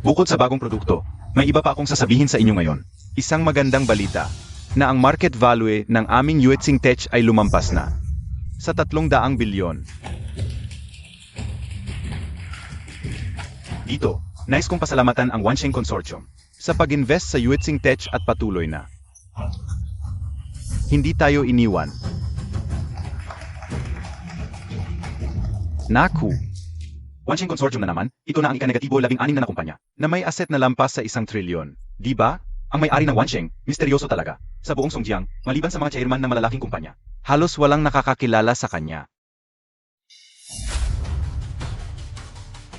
Bukod sa bagong produkto, may iba pa akong sasabihin sa inyo ngayon. Isang magandang balita, na ang market value ng aming Yuetzing Tech ay lumampas na sa 300 bilyon. Dito, nais kong pasalamatan ang Wansheng Consortium sa pag-invest sa Yuetzing Tech at patuloy na hindi tayo iniwan. Naku! Wansheng Consortium na naman, ito na ang ika-negatibo 16 na kumpanya na may asset na lampas sa 1 trilyon. Di ba? Ang may-ari ng Wansheng, misteryoso talaga. Sa buong Songjiang, maliban sa mga chairman ng malalaking kumpanya, halos walang nakakakilala sa kanya.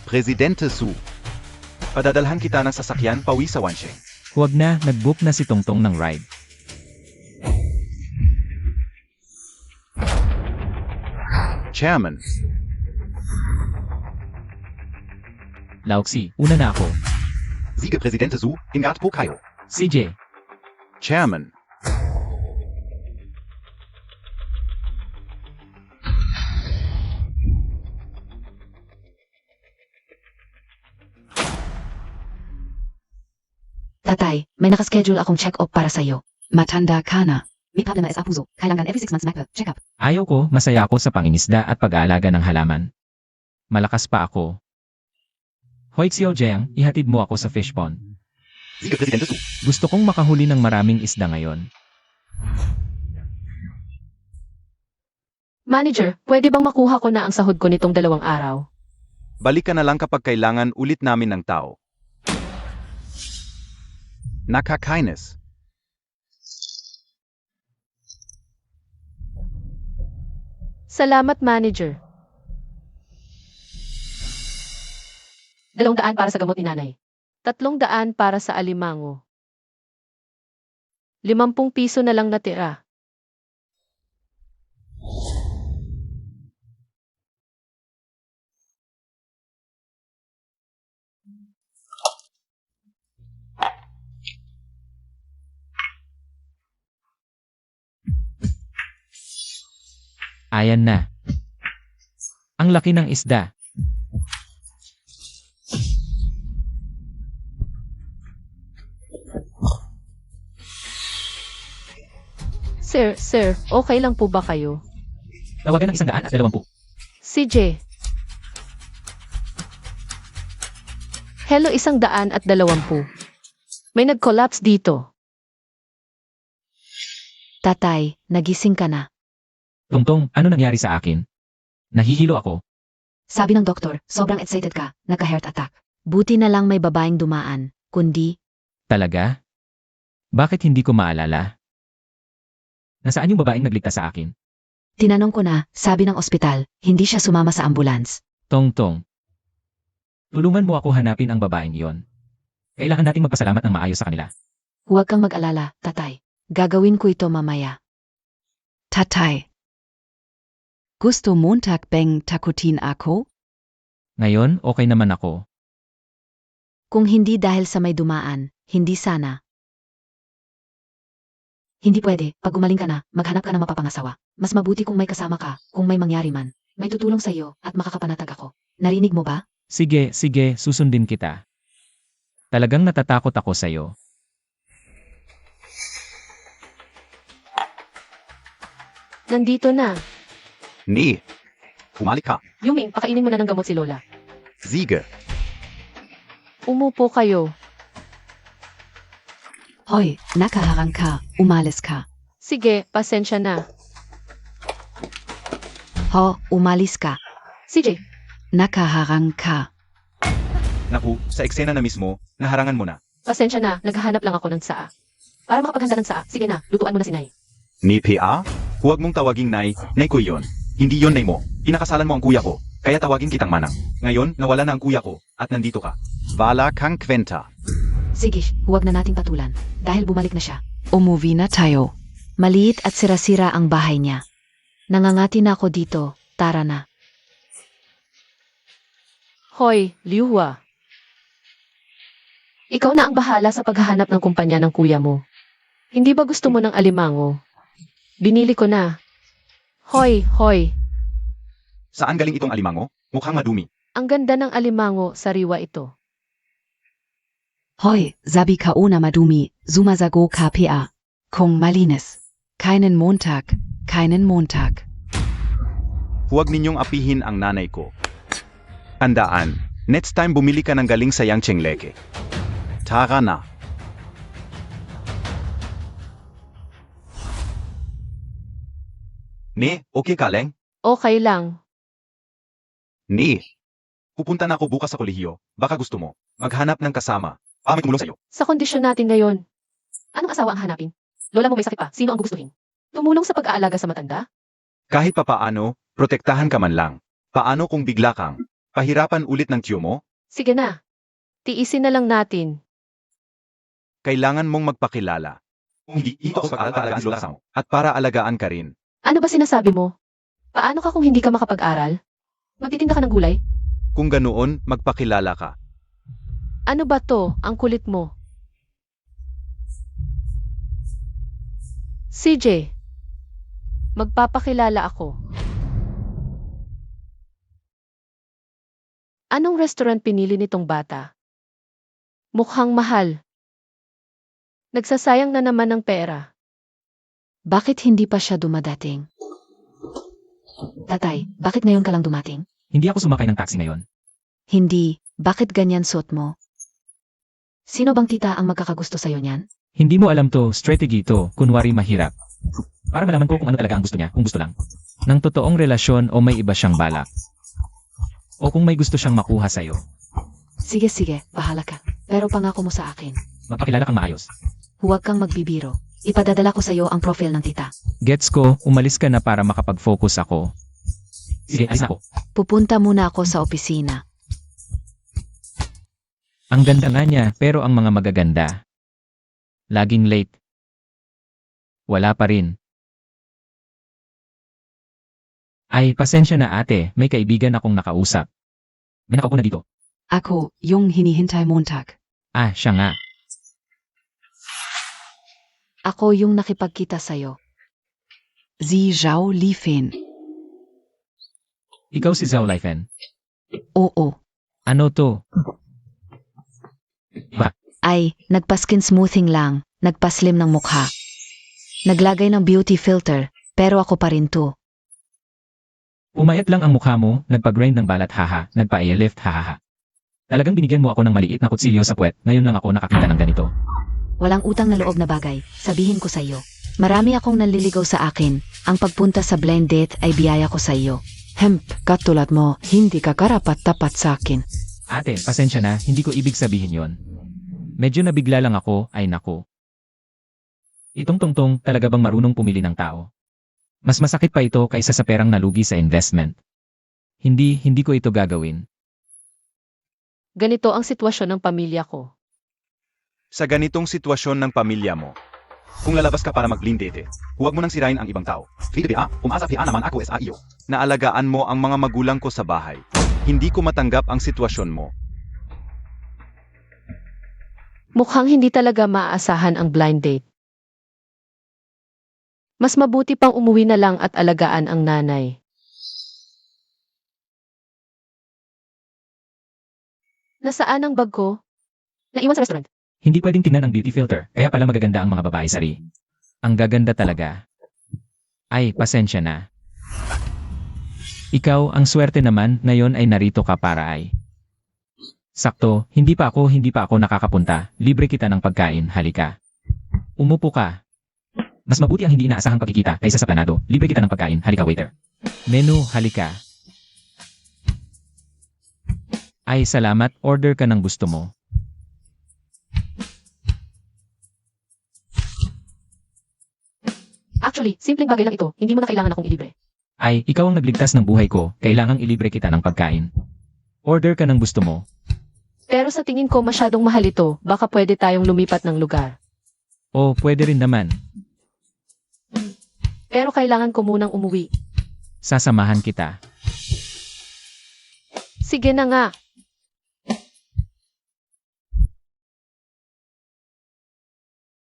Presidente Su, padadalhan kita ng sasakyan pauwi sa Wansheng. Huwag na, nag-book na si Tongtong ng ride. Chairman, Lauxi, una na ako. Sige Presidente Su, ingat po kayo. CJ, Chairman, Tatay, may nakaschedule akong check-up para sa'yo. Matanda ka na. May problema sa puso. Kailangan every 6 months check-up. ayaw ko, masaya ako sa pangingisda at pag-aalaga ng halaman. Malakas pa ako. Hoy Xiaojiang, ihatid mo ako sa fish pond. sige Presidente Su. Gusto kong makahuli ng maraming isda ngayon. Manager, pwede bang makuha ko na ang sahod ko nitong 2 araw? Balik ka na lang kapag kailangan ulit namin ng tao. Nakakainis. Salamat, manager. 200 para sa gamot ni nanay. 300 para sa alimango. 50 piso na lang natira. Ayan na. Ang laki ng isda. Sir, okay lang po ba kayo? Tawagan ng 120. CJ. Hello, 120. May nag-collapse dito. Tatay, nagising ka na. Tongtong, ano nangyari sa akin? Nahihilo ako. Sabi ng doktor, sobrang excited ka, nagka-heart attack. Buti na lang may babaeng dumaan, kundi, Talaga? Bakit hindi ko maalala? Nasaan yung babaeng nagligtas sa akin? tinanong ko na, sabi ng ospital, hindi siya sumama sa ambulance. Tongtong. Tulungan mo ako hanapin ang babaeng iyon. Kailangan nating magpasalamat ng maayos sa kanila. Huwag kang mag-alala, tatay. Gagawin ko ito mamaya. Tatay. Gusto Montag bang takutin ako? Ngayon, okay naman ako. Kung hindi dahil sa may dumaan, hindi sana. Hindi pwede, pag gumaling ka na, maghanap ka ng mapapangasawa. Mas mabuti kung may kasama ka, kung may mangyari man. May tutulong sa iyo at makakapanatag ako. Narinig mo ba? Sige, susundin kita. Talagang natatakot ako sa'yo. Nandito na. Ni, umalik ka. Yuming, pakainin mo na ng gamot si Lola. Sige. Umupo kayo. Hoy, nakaharang ka, umalis ka. Sige, pasensya na. Ho, umalis ka. CJ, Nakaharang ka. Naku, sa eksena na mismo, naharangan mo na. pasensya na. Naghahanap lang ako ng saa. Para makapaghanda ng saa, sige na, lutuan mo na si Nay. Ni PA? Huwag mong tawaging nay ko yon. Hindi yon nay mo. Pinakasalan mo ang kuya ko, kaya tawagin kitang manang. Ngayon, nawala na ang kuya ko, at nandito ka. Vala kang kwenta. Sige, huwag na nating patulan. Dahil bumalik na siya. Umuwi na tayo. Maliit at sira-sira ang bahay niya. Nangangati na ako dito, tara na. Hoy, Liuhua. Ikaw na ang bahala sa paghahanap ng kumpanya ng kuya mo. Hindi ba gusto mo ng alimango? Binili ko na. Hoy. Saan galing itong alimango? Mukhang madumi. Ang ganda ng alimango, sariwa ito. Hoy, sabi ka na madumi, sumasago KPA. Kung malinis. Keinen Montag, keinen Montag. Huwag ninyong apihin ang nanay ko. Tandaan, next time bumili ka ng galing sa Yang Chengleke. Tara na. Ne, okay ka, Leng? Okay lang. Ne. Pupunta na ako bukas sa kolehiyo. Baka gusto mo. Maghanap ng kasama. May tumulong sa'yo. Sa kondisyon natin ngayon, anong asawa ang hanapin? Lola mo may sakit pa, sino ang gugustuhin? Tumulong sa pag-aalaga sa matanda? Kahit papaano, protektahan ka man lang. Paano kung bigla kang pahirapan ulit ng tiyo mo? Sige na. Tiisin na lang natin. Kailangan mong magpakilala. Kung hindi, ito ako pag-aalagaan si Lola mo. At para alagaan ka rin. Ano ba sinasabi mo? Paano ka kung hindi ka makapag-aral? Magtitinda ka ng gulay? Kung ganoon, magpakilala ka. Ano ba to, ang kulit mo? CJ, magpapakilala ako. Anong restaurant pinili nitong bata? Mukhang mahal. Nagsasayang na naman ng pera. Bakit hindi pa siya dumadating? Tatay, bakit ngayon ka lang dumating? Hindi ako sumakay ng taxi ngayon. Hindi, bakit ganyan suot mo? Sino bang tita ang magkakagusto sa'yo niyan? Hindi mo alam to, strategy to, kunwari mahirap. Para malaman ko kung ano talaga ang gusto niya, kung gusto lang. Ng totoong relasyon o may iba siyang balak. O kung may gusto siyang makuha sa'yo. Sige, bahala ka. Pero pangako mo sa akin. Mapakilala kang maayos. Huwag kang magbibiro. Ipadadala ko sa'yo ang profile ng tita. Gets ko, umalis ka na para makapag-focus ako. Sige, alis na ako. Pupunta muna ako sa opisina. Ang ganda nga niya, pero ang mga magaganda. Laging late. Wala pa rin. Ay, pasensya na ate, may kaibigan akong nakausap. May nakaupo na dito. Ako, yung hinihintay Montag. Ah, siya nga. Ako yung nakipagkita sa'yo. Si Zhao Lifen. Ikaw si Zhao Lifen. Oo. Ano to? Ay, nagpa-skin smoothing lang. Nagpa-slim ng mukha. Naglagay ng beauty filter, pero ako pa rin to. Umayat lang ang mukha mo, nagpag-grind ng balat haha, nagpa-airlift hahaha. Talagang binigyan mo ako ng maliit na kutsilyo sa puwet, ngayon lang ako nakakita ng ganito. Walang utang na loob na bagay, sabihin ko sa iyo. Marami akong nanliligaw sa akin. Ang pagpunta sa blind date ay biyaya ko sa iyo. Katulad mo, hindi ka karapat-tapat sa akin. Ate, pasensya na, hindi ko ibig sabihin yon. Medyo nabigla lang ako, ay nako. Itong tungtong, talaga bang marunong pumili ng tao? Mas masakit pa ito kaysa sa perang nalugi sa investment. Hindi ko ito gagawin. Ganito ang sitwasyon ng pamilya ko. Sa ganitong sitwasyon ng pamilya mo, kung lalabas ka para mag-blind date, huwag mo nang sirain ang ibang tao. Umasa naman ako sa iyo. Naalagaan mo ang mga magulang ko sa bahay. Hindi ko matanggap ang sitwasyon mo. Mukhang hindi talaga maaasahan ang blind date. Mas mabuti pang umuwi na lang at alagaan ang nanay. Nasaan ang bag ko? Naiwan sa restaurant. Hindi pwedeng tingnan ang beauty filter, kaya pala magaganda ang mga babae sari. Ang gaganda talaga. Ay, pasensya na. Ikaw, ang swerte naman, ngayon ay narito ka para ay. Sakto, hindi pa ako nakakapunta, libre kita ng pagkain, halika. Umupo ka. Mas mabuti ang hindi inaasahang pagkikita kaysa sa planado, libre kita ng pagkain, halika waiter. Menu, halika. Ay, salamat, order ka ng gusto mo. Actually, simpleng bagay lang ito, hindi mo na kailangan akong ilibre. Ay, ikaw ang nagligtas ng buhay ko, kailangang ilibre kita ng pagkain. Order ka ng gusto mo. Pero sa tingin ko masyadong mahal ito, baka pwede tayong lumipat ng lugar. O, pwede rin naman. Pero kailangan ko munang umuwi. Sasamahan kita. Sige na nga.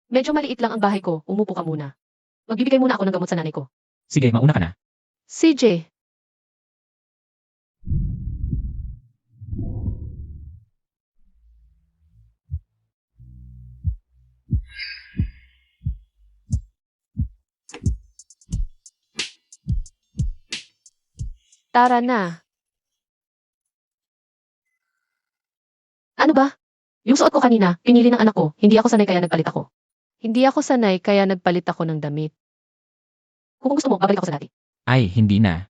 Medyo maliit lang ang bahay ko, umupo ka muna. Magbibigay muna ako ng gamot sa nanay ko. Sige, mauna ka na. CJ, Tara na. Ano ba? Yung suot ko kanina, pinili ng anak ko. Hindi ako sanay kaya nagpalit ako. Hindi ako sanay kaya nagpalit ako ng damit. Kung gusto mo, babalik ako sa dati. Ay, hindi na.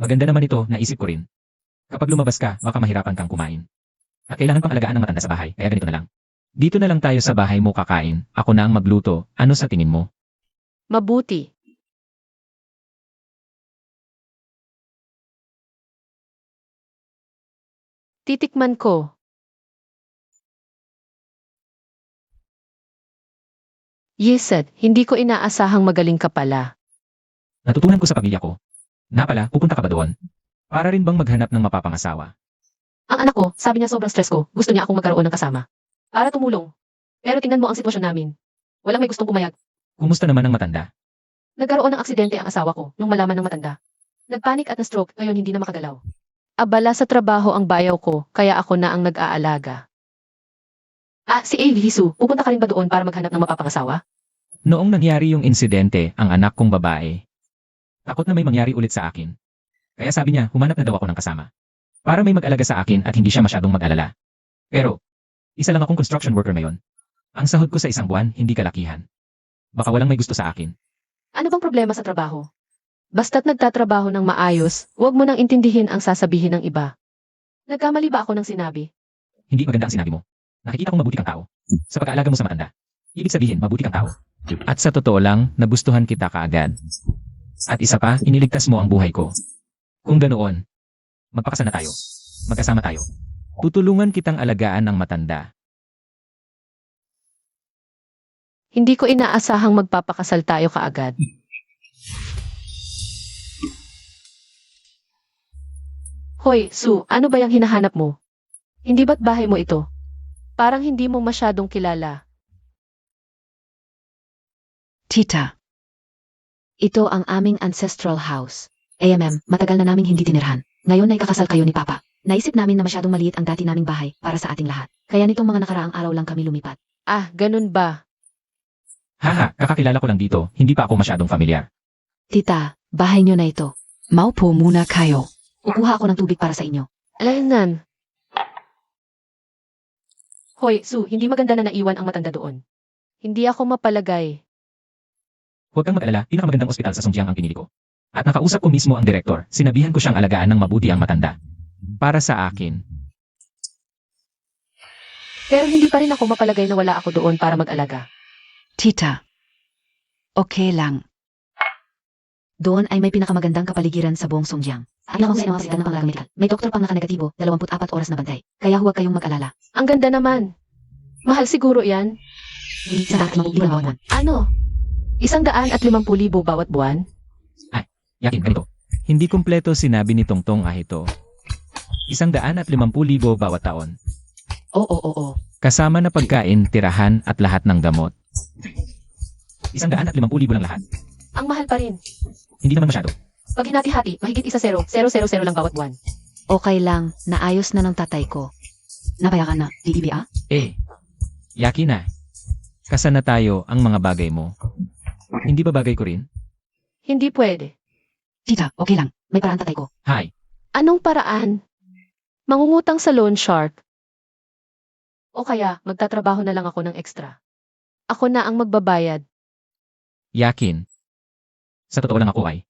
Maganda naman ito, naisip ko rin. Kapag lumabas ka, baka mahirapan kang kumain. At kailangan pang alagaan ng matanda sa bahay, kaya ganito na lang. Dito na lang tayo sa bahay mo kakain, ako na ang magluto, ano sa tingin mo? Mabuti. Titikman ko. Yesed, hindi ko inaasahang magaling ka pala. Natutunan ko sa pamilya ko. Na pala, pupunta ka ba doon? Para rin bang maghanap ng mapapangasawa? Ang anak ko, sabi niya sobrang stress ko, gusto niya akong magkaroon ng kasama. Para tumulong. Pero tingnan mo ang sitwasyon namin. Walang may gustong pumayag. Kumusta naman ang matanda? Nagkaroon ng aksidente ang asawa ko nung malaman ng matanda. Nagpanik at na-stroke, ngayon hindi na makagalaw. Abala sa trabaho ang bayaw ko, kaya ako na ang nag-aalaga. Si A. Lisu, pupunta ka rin ba doon para maghanap ng mapapangasawa? Noong nangyari yung insidente, ang anak kong babae, takot na may mangyari ulit sa akin. Kaya sabi niya, humanap na daw ako ng kasama. Para may mag-alaga sa akin at hindi siya masyadong mag-alala. Pero, isa lang akong construction worker ngayon. Ang sahod ko sa isang buwan, hindi kalakihan. Baka walang may gusto sa akin. Ano bang problema sa trabaho? Basta't nagtatrabaho ng maayos, huwag mo nang intindihin ang sasabihin ng iba. Nagkamali ba ako ng sinabi? Hindi maganda ang sinabi mo. Nakikita kong mabuti kang tao. Sa pag-aalaga mo sa matanda. Ibig sabihin, mabuti kang tao. At sa totoo lang, nagustuhan kita kaagad. At isa pa, iniligtas mo ang buhay ko. Kung ganoon, magpakasal na tayo. Magkasama tayo. Tutulungan kitang alagaan ng matanda. Hindi ko inaasahang magpapakasal tayo kaagad. Hoy, Sue, ano ba yung hinahanap mo? Hindi ba't bahay mo ito? Parang hindi mo masyadong kilala. Tita. Ito ang aming ancestral house. matagal na naming hindi tinirhan. Ngayon ay kakasal kayo ni Papa. Naisip namin na masyadong maliit ang dati naming bahay para sa ating lahat. Kaya nitong mga nakaraang araw lang kami lumipat. Ganun ba? Haha, kakakilala ko lang dito. Hindi pa ako masyadong familiar. Tita, bahay niyo na ito. Maupo muna kayo. Kukuha ako ng tubig para sa inyo. Alaynan. Hoy, Sue, hindi maganda na naiwan ang matanda doon. Hindi ako mapalagay. Huwag kang mag-alala, pinakamagandang ospital sa Songjiang ang pinili ko. At nakausap ko mismo ang direktor, sinabihan ko siyang alagaan ng mabuti ang matanda. Para sa akin. Pero hindi pa rin ako mapalagay na wala ako doon para mag-alaga. Tita. Okay lang. Doon ay may pinakamagandang kapaligiran sa buong Songjiang. Ang akong sa mga sigal na panglagang medikal. May doktor pang naka-negatibo, 24 oras na bantay. Kaya huwag kayong mag-alala. Ang ganda naman. Mahal siguro yan. Hindi sa akin mga bawat buwan. Ano? 150,000 bawat buwan? Yakin, ganito. Hindi kumpleto sinabi ni Tongtong ito. 150,000 bawat taon. Oo. Kasama na pagkain, tirahan at lahat ng gamot. 150,000 lang lahat. Ang mahal pa rin. Hindi naman masyado. Pag hinati-hati, mahigit 1,000,000 lang bawat buwan. Okay lang, naayos na ng tatay ko. Napayakan na, di ibi Yakin na. Kasana tayo ang mga bagay mo. Hindi ba bagay ko rin? Hindi pwede. Tita, okay lang. May paraan tatay ko. Hi. Anong paraan? Mangungutang sa loan shark? O kaya, magtatrabaho na lang ako ng extra. Ako na ang magbabayad. Yakin. Sa totoo lang ako ay.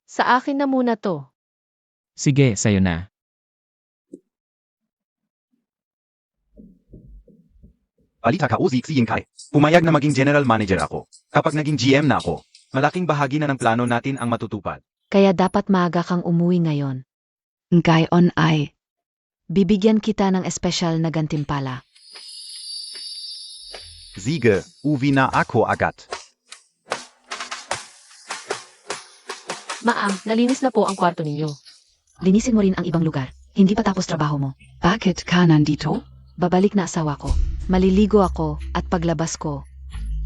Sa akin na muna to. Sige, sayo na. Balita ka Uzi si Yingkai. Pumayag na maging general manager ako. Kapag naging GM na ako, malaking bahagi na ng plano natin ang matutupad. Kaya dapat maaga kang umuwi ngayon. Ngayon ay, bibigyan kita ng espesyal na gantimpala. Sige, uwi na ako agad. Ma'am, nalinis na po ang kwarto ninyo. Linisin mo rin ang ibang lugar. Hindi pa tapos trabaho mo. Bakit ka nandito? Babalik na asawa ko. Maliligo ako at paglabas ko.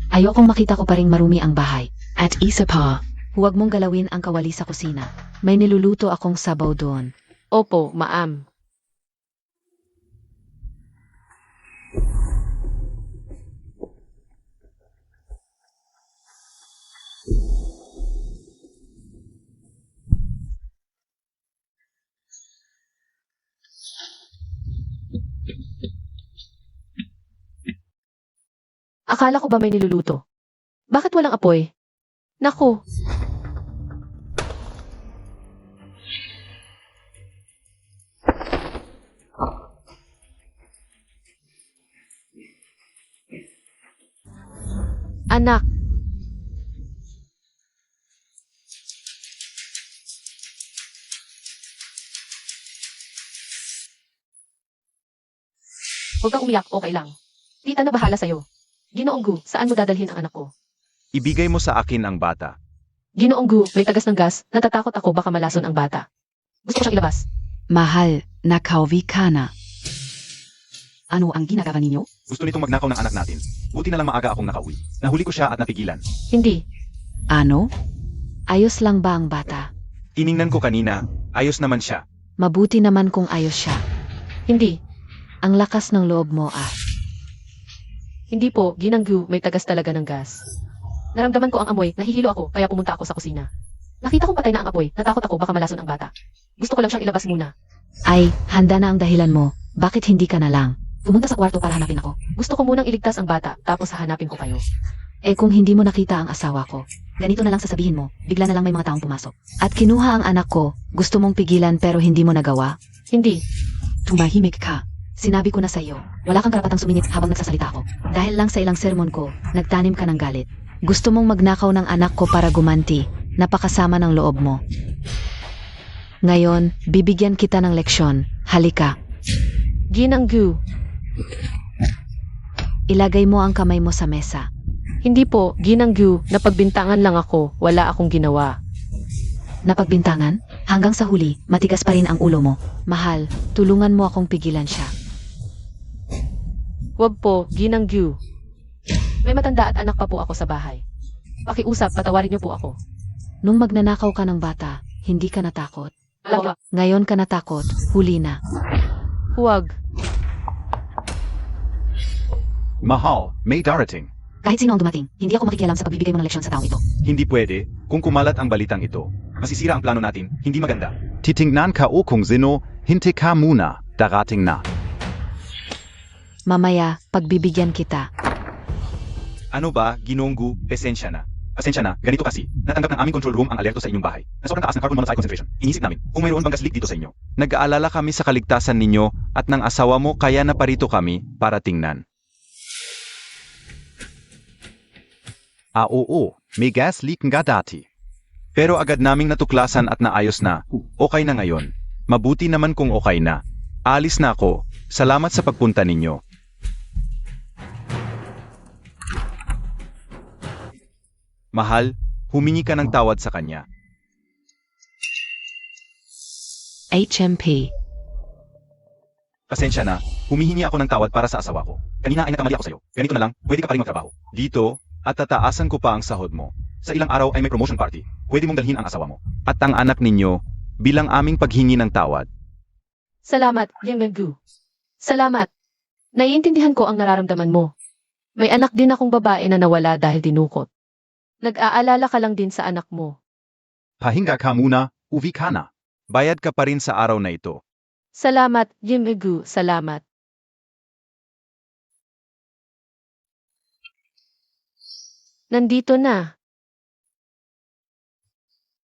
Ayokong makita ko pa ring marumi ang bahay. At isa pa, huwag mong galawin ang kawali sa kusina. May niluluto akong sabaw doon. Opo, ma'am. Akala ko ba may niluluto? Bakit walang apoy? Naku, anak, huwag kang umiyak, okay lang. Tita na bahala sa'yo. Ginoong Gu, saan mo dadalhin ang anak ko? Ibigay mo sa akin ang bata. Ginoong Gu, may tagas ng gas, natatakot ako baka malason ang bata. Gusto ko siyang ilabas. Mahal, nakauwi ka na. Ano ang ginagawa ninyo? Gusto nitong magnakaw ng anak natin. Buti na lang maaga akong nakauwi. Nahuli ko siya at napigilan. Hindi. Ano? Ayos lang ba ang bata? Tiningnan ko kanina, ayos naman siya. Mabuti naman kung ayos siya. Hindi. Ang lakas ng loob mo ah. Hindi po, Ginang Gu, may tagas talaga ng gas. Naramdaman ko ang amoy, nahihilo ako, kaya pumunta ako sa kusina. Nakita kong patay na ang apoy, natakot ako baka malason ang bata. Gusto ko lang siyang ilabas muna. Ay, handa na ang dahilan mo. Bakit hindi ka na lang? Pumunta sa kwarto para hanapin ako. Gusto ko munang iligtas ang bata, tapos hahanapin ko kayo. Eh kung hindi mo nakita ang asawa ko, ganito na lang sasabihin mo, bigla na lang may mga taong pumasok. At kinuha ang anak ko, gusto mong pigilan pero hindi mo nagawa? Hindi. Tumahimik ka. Sinabi ko na sa iyo, wala kang karapatang sumingit habang nagsasalita ako. Dahil lang sa ilang sermon ko, nagtanim ka ng galit. Gusto mong magnakaw ng anak ko para gumanti, napakasama ng loob mo. Ngayon, bibigyan kita ng leksyon. Halika. Ginang Gu, Ilagay mo ang kamay mo sa mesa. hindi po, Ginang Gu, napagbintangan lang ako, wala akong ginawa. Napagbintangan? Hanggang sa huli, matigas pa rin ang ulo mo. Mahal, tulungan mo akong pigilan siya. Wag po, Ginang Gu. May matanda at anak pa po ako sa bahay. Pakiusap, patawarin niyo po ako. Nung magnanakaw ka ng bata, hindi ka natakot. Wag. Ngayon ka natakot, huli na. Huwag. Mahal, may darating. Kahit sino ang dumating, hindi ako makikialam sa pagbibigay mo ng leksyon sa taong ito. Hindi pwede, kung kumalat ang balitang ito. Masisira ang plano natin, hindi maganda. Titingnan ka o kung sino, hinti ka muna, darating na. Mamaya, pagbibigyan kita. Ano ba, Ginonggu, pasensya na. Pasensya na, ganito kasi, natanggap ng aming control room ang alerto sa inyong bahay. Na sobrang taas ng carbon monoxide concentration. Inisip namin, kung mayroon bang gas leak dito sa inyo. Nag-aalala kami sa kaligtasan ninyo at ng asawa mo kaya naparito kami para tingnan. Oo, may gas leak nga dati. Pero agad naming natuklasan at naayos na. Okay na ngayon. Mabuti naman kung okay na. Alis na ako. Salamat sa pagpunta ninyo. Mahal, humingi ka ng tawad sa kanya. HMP. Pasensya na, humihingi ako ng tawad para sa asawa ko. Kanina ay nagkamali ako sa'yo. Ganito na lang, pwede ka pa rin magtrabaho. Dito, at tataasan ko pa ang sahod mo. Sa ilang araw ay may promotion party. Pwede mong dalhin ang asawa mo. At ang anak ninyo, bilang aming paghingi ng tawad. Salamat, Ginang Gu. Salamat. Naiintindihan ko ang nararamdaman mo. May anak din akong babae na nawala dahil dinukot. Nag-aalala ka lang din sa anak mo. Pahinga ka muna, uwi ka na. Bayad ka pa rin sa araw na ito. Salamat, Ginang Gu. Salamat. Nandito na.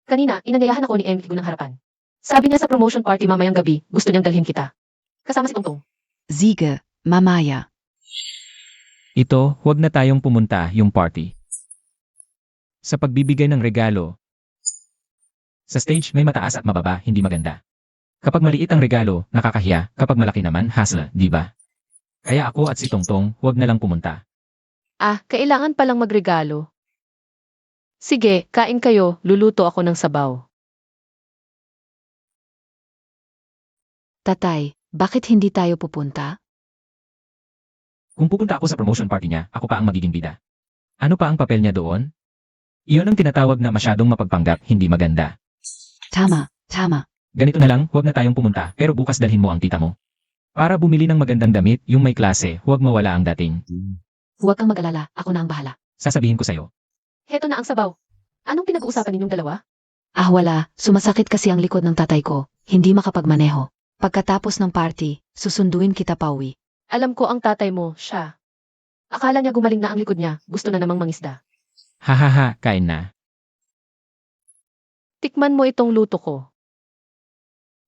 Kanina, inanyayahan ako ni Emily ng harapan. Sabi niya sa promotion party mamayang gabi, gusto niyang dalhin kita. Kasama si Tongtong. Ziege, mamaya. Ito, huwag na tayong pumunta yung party. Sa pagbibigay ng regalo, sa stage may mataas at mababa, hindi maganda. Kapag maliit ang regalo, nakakahiya, kapag malaki naman, hassle, di ba? Kaya ako at si Tongtong, huwag na lang pumunta. Ah, kailangan palang magregalo. Sige, kain kayo, luluto ako ng sabaw. Tatay, bakit hindi tayo pupunta? Kung pupunta ako sa promotion party niya, ako pa ang magiging bida. Ano pa ang papel niya doon? Iyon ang tinatawag na masyadong mapagpanggap, hindi maganda. Tama, tama. Ganito na lang, huwag na tayong pumunta, pero bukas dalhin mo ang tita mo. Para bumili ng magandang damit, yung may klase, huwag mawala ang dating. Huwag kang mag-alala, ako na ang bahala. Sasabihin ko sa'yo. Heto na ang sabaw. Anong pinag-uusapan ninyong dalawa? Ah wala, sumasakit kasi ang likod ng tatay ko, hindi makapagmaneho. Pagkatapos ng party, susunduin kita pauwi. Alam ko ang tatay mo, siya. Akala niya gumaling na ang likod niya, gusto na namang mangisda. Hahaha, kain na. Tikman mo itong luto ko.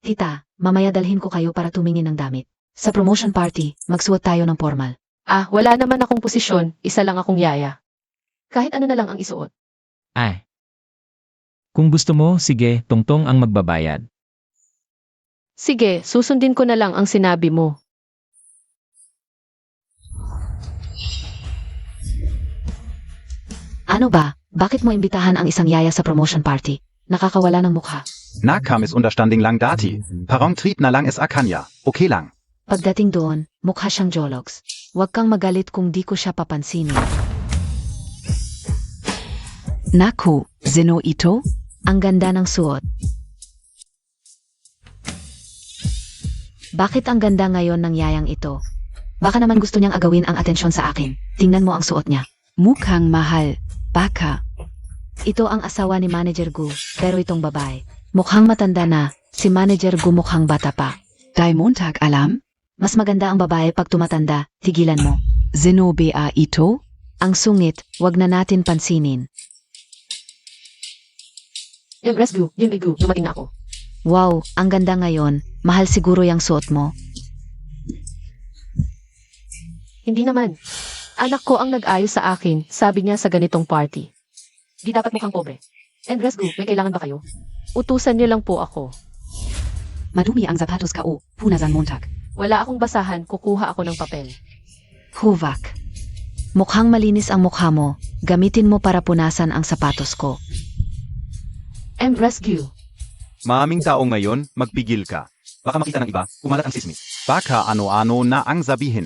Tita, mamaya dalhin ko kayo para tumingin ng damit. Sa promotion party, magsuot tayo ng formal. Ah, wala naman akong posisyon, isa lang akong yaya. Kahit ano na lang ang isuot. Ay. Kung gusto mo, sige, Tongtong ang magbabayad. Sige, susundin ko na lang ang sinabi mo. Ano ba? Bakit mo imbitahan ang isang yaya sa promotion party? Nakakawala ng mukha. Nakam is understanding lang dati. Parang treat na lang es akanya. Okay lang. Pagdating doon, mukha siyang jologs. Huwag kang magalit kung di ko siya papansinin. Naku, Zeno ito? Ang ganda ng suot. Bakit ang ganda ngayon ng yayang ito? Baka naman gusto niyang agawin ang atensyon sa akin. Tingnan mo ang suot niya. Mukhang mahal. Baka. Ito ang asawa ni Manager Gu, pero itong babae. Mukhang matanda na, si Manager Gu mukhang bata pa. Dai Montag alam? Mas maganda ang babae pag tumatanda, tigilan mo. Zeno ba ito? Ang sungit, wag na natin pansinin. Yung rescue, yung igu, dumating na ako. Wow, ang ganda ngayon. Mahal siguro yung suot mo. Hindi naman. Anak ko ang nag-ayos sa akin, sabi niya sa ganitong party. Di dapat mukhang pobre. And rescue, may kailangan ba kayo? Utusan niyo lang po ako. Madumi ang sapatos ko, punasan Montag. Wala akong basahan, kukuha ako ng papel. Huvak. Mukhang malinis ang mukha mo. Gamitin mo para punasan ang sapatos ko. And rescue. Maaming tao ngayon, magpigil ka. Baka makita ng iba, kumalat ang sismis. Baka ano-ano na ang sabihin.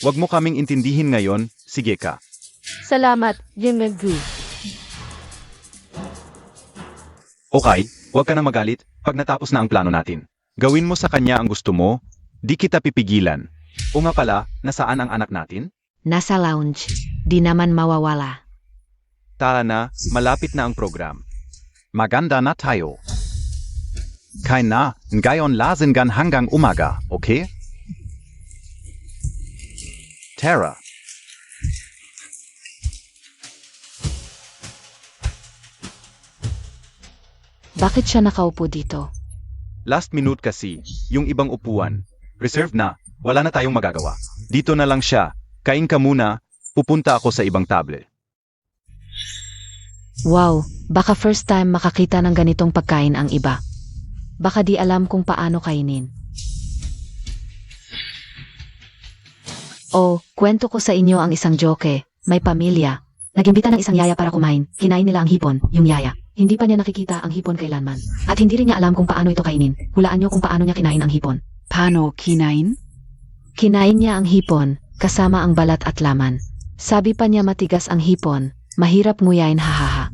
Huwag mo kaming intindihin ngayon, sige ka. Salamat, Jimegu. Okay, huwag ka na magalit pag natapos na ang plano natin. Gawin mo sa kanya ang gusto mo, di kita pipigilan. O nga pala, nasaan ang anak natin? Nasa lounge. Di naman mawawala. Tara na, malapit na ang program. Maganda na tayo. Kain na, ngayon lasingan hanggang umaga, okay? Tara. Bakit siya nakaupo dito? Last minute kasi, yung ibang upuan. Reserved na, wala na tayong magagawa. Dito na lang siya, kain ka muna, pupunta ako sa ibang table. Wow, baka first time makakita ng ganitong pagkain ang iba. Baka di alam kung paano kainin. Oh, kwento ko sa inyo ang isang joke. May pamilya. Nagimbita ng isang yaya para kumain. Kinain nila ang hipon, yung yaya. Hindi pa niya nakikita ang hipon kailanman. At hindi rin niya alam kung paano ito kainin. Hulaan niyo kung paano niya kinain ang hipon. Paano kinain? Kinain niya ang hipon, kasama ang balat at laman. Sabi pa niya matigas ang hipon, mahirap nguyain hahaha.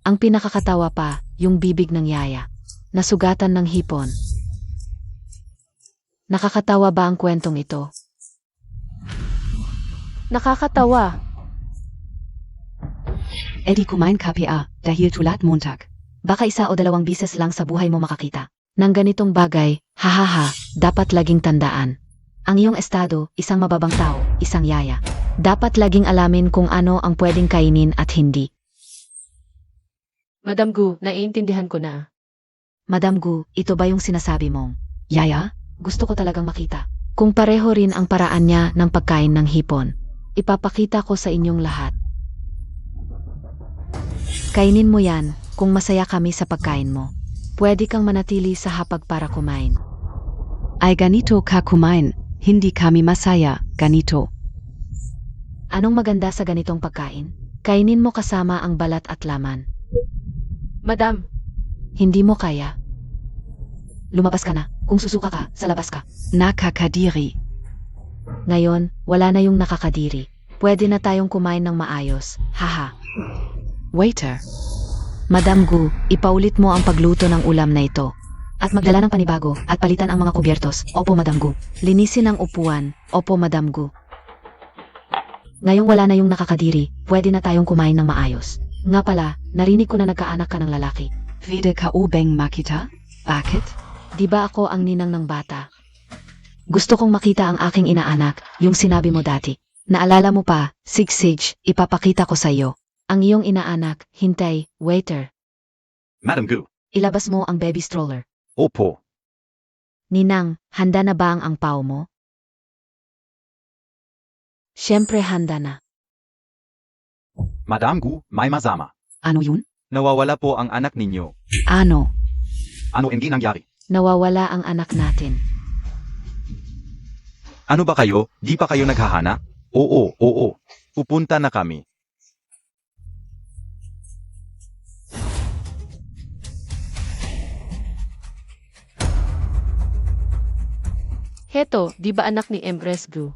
Ang pinakakatawa pa, yung bibig ng yaya. Nasugatan ng hipon. Nakakatawa ba ang kwentong ito? Nakakatawa. Eddie kumain KPA, dahil tulat Montag. Baka isa o dalawang bises lang sa buhay mo makakita. Nang ganitong bagay, hahaha, dapat laging tandaan. Ang iyong estado, isang mababang tao, isang yaya. Dapat laging alamin kung ano ang pwedeng kainin at hindi. Madam Gu, naiintindihan ko na. Madam Gu, ito ba yung sinasabi mong? Yaya? Gusto ko talagang makita. Kung pareho rin ang paraan niya ng pagkain ng hipon, ipapakita ko sa inyong lahat. Kainin mo yan kung masaya kami sa pagkain mo. Pwede kang manatili sa hapag para kumain. Ay ganito ka kumain, hindi kami masaya, ganito. Anong maganda sa ganitong pagkain? Kainin mo kasama ang balat at laman. Madam, Hindi mo kaya? Lumabas ka na. Kung susuka ka, sa labas ka. Nakakadiri. Ngayon, wala na yung nakakadiri. Pwede na tayong kumain ng maayos. Haha. Waiter. Madam Gu, ipaulit mo ang pagluto ng ulam na ito. At magdala ng panibago at palitan ang mga kubyertos. Opo, Madam Gu. Linisin ang upuan. Opo, Madam Gu. Ngayong wala na yung nakakadiri, pwede na tayong kumain ng maayos. Nga pala, narinig ko na nagkaanak ka ng lalaki. Vede ka ubeng makita? Bakit? Di ba ako ang ninang ng bata? Gusto kong makita ang aking inaanak, yung sinabi mo dati. Naalala mo pa, Sig, ipapakita ko sa iyo. Ang iyong inaanak, hintay, waiter. Madam Gu. Ilabas mo ang baby stroller. Opo. Ninang, handa na ba ang angpaw mo? Siyempre handa na. Madam Gu, may masama. Ano yun? Nawawala po ang anak ninyo. Ano? Ano hindi nangyari? Nawawala ang anak natin. Ano ba kayo? Di pa kayo naghahanap? Oo. Pupunta na kami. Heto, di ba anak ni Empress Gu?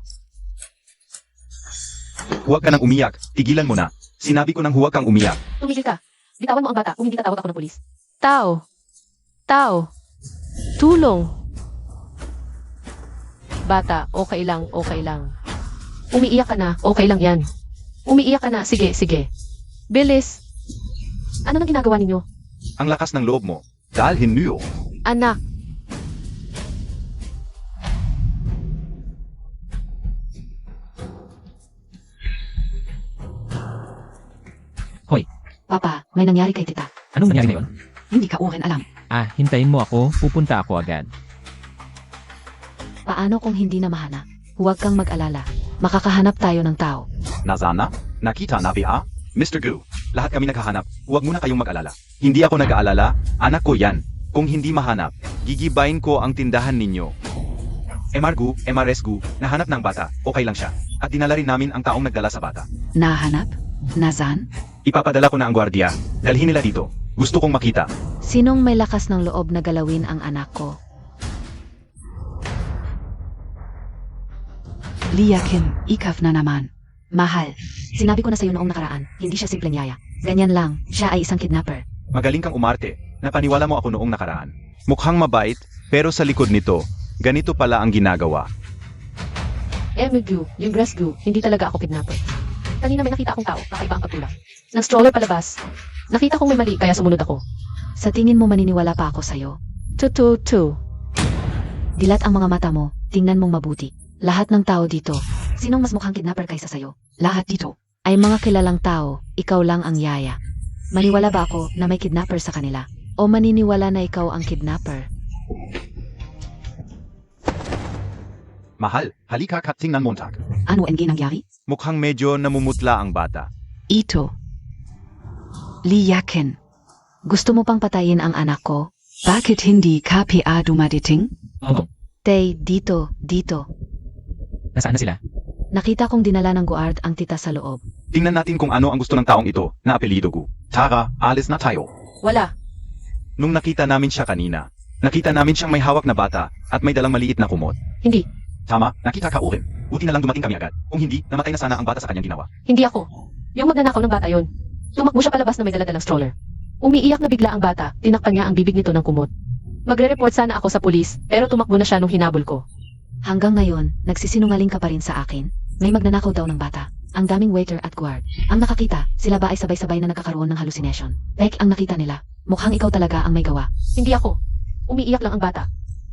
Huwag ka nang umiyak. Tigilan mo na. Sinabi ko nang huwag kang umiyak. Tumigil ka. Bitawan mo ang bata kung hindi tatawag ako ng pulis. Tao. Tulong. Bata, okay lang. Umiiyak ka na, okay lang yan. Umiiyak ka na, sige. Bilis. Ano nang ginagawa ninyo? Ang lakas ng loob mo. Dalhin niyo. Anak. Hoy, Papa, may nangyari kay tita. anong nangyari ngayon? Hindi ka ukin alam. Hintayin mo ako, pupunta ako agad. Paano kung hindi na mahanap? Huwag kang mag-alala. Makakahanap tayo ng tao. Nazana? Nakita na ba? Mr. Gu, lahat kami naghahanap. Huwag muna kayong mag-alala. Hindi ako nag-aalala. Anak ko yan. Kung hindi mahanap, gigibayin ko ang tindahan ninyo. MRS Gu, nahanap ng bata. Okay lang siya. At dinala rin namin ang taong nagdala sa bata. Nahanap? Nazan? Ipapadala ko na ang gwardiya. Dalhin nila dito. Gusto kong makita. Sinong may lakas ng loob na galawin ang anak ko? Liakin, ikaf na naman. Mahal, sinabi ko na sa'yo noong nakaraan, hindi siya simpleng yaya. Ganyan lang, siya ay isang kidnapper. Magaling kang umarte. Napaniwala mo ako noong nakaraan. Mukhang mabait, pero sa likod nito, ganito pala ang ginagawa. Gu, Empress Gu, hindi talaga ako kidnapper. Kanina may nakita akong tao, kakaiba ang pagtulak. Nang stroller palabas. Nakita kong may mali, kaya sumunod ako. Sa tingin mo maniniwala pa ako sa'yo? Tutu. Dilat ang mga mata mo, tingnan mong mabuti. Lahat ng tao dito, sinong mas mukhang kidnapper kaysa sa'yo? Lahat dito. Ay mga kilalang tao, ikaw lang ang yaya. Maniwala ba ako na may kidnapper sa kanila? O maniniwala na ikaw ang kidnapper? Mahal, halika at tingnan mo. Ano ang ginangyari? Mukhang medyo namumutla ang bata. Ito. Liakin. Gusto mo pang patayin ang anak ko? Bakit hindi ka pa dumadating? Oo, Tay, dito. nasaan na sila? Nakita kong dinala ng guard ang tita sa loob. Tingnan natin kung ano ang gusto ng taong ito na apelido Gu. Tara, alis na tayo. Wala. Nung nakita namin siya kanina, nakita namin siyang may hawak na bata at may dalang maliit na kumot. Hindi. Tama, nakita ka urin. Buti na lang dumating kami agad. Kung hindi, namatay na sana ang bata sa kanyang ginawa. Hindi ako. Yung magnanakaw ng bata yon. Tumakbo siya palabas na may daladalang stroller. Umiiyak na bigla ang bata, tinakpan niya ang bibig nito ng kumot. Magre-report sana ako sa pulis, pero tumakbo na siya nung hinabol ko. Hanggang ngayon, nagsisinungaling ka pa rin sa akin. May magnanakaw daw ng bata. Ang daming waiter at guard. Ang nakakita, sila ba ay sabay-sabay na nagkakaroon ng hallucination? Pek ang nakita nila. Mukhang ikaw talaga ang may gawa. Hindi ako. Umiiyak lang ang bata.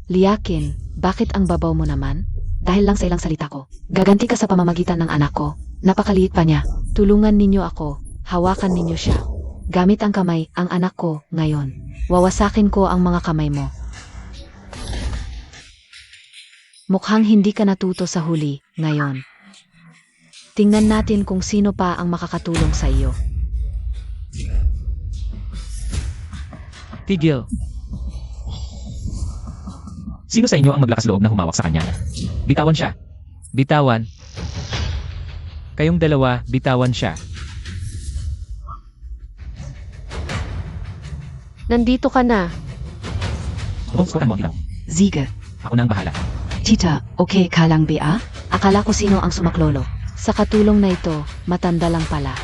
Liakin, bakit ang babaw mo naman? Dahil lang sa ilang salita ko. Gaganti ka sa pamamagitan ng anak ko. Napakaliit pa niya. Tulungan ninyo ako. Hawakan ninyo siya. Gamit ang kamay, ang anak ko, ngayon. Wawasakin ko ang mga kamay mo. Mukhang hindi ka natuto sa huli, ngayon. Tingnan natin kung sino pa ang makakatulong sa iyo. Tigil. Sino sa inyo ang maglakas loob na humawak sa kanya? Bitawan siya. Bitawan. Kayong dalawa, bitawan siya. Nandito ka na. Susukan mo ang ilaw. Sige. Ako na ang bahala. Tita, okay ka lang ba? Akala ko sino ang sumaklolo. Sa katulong na ito, matanda lang pala.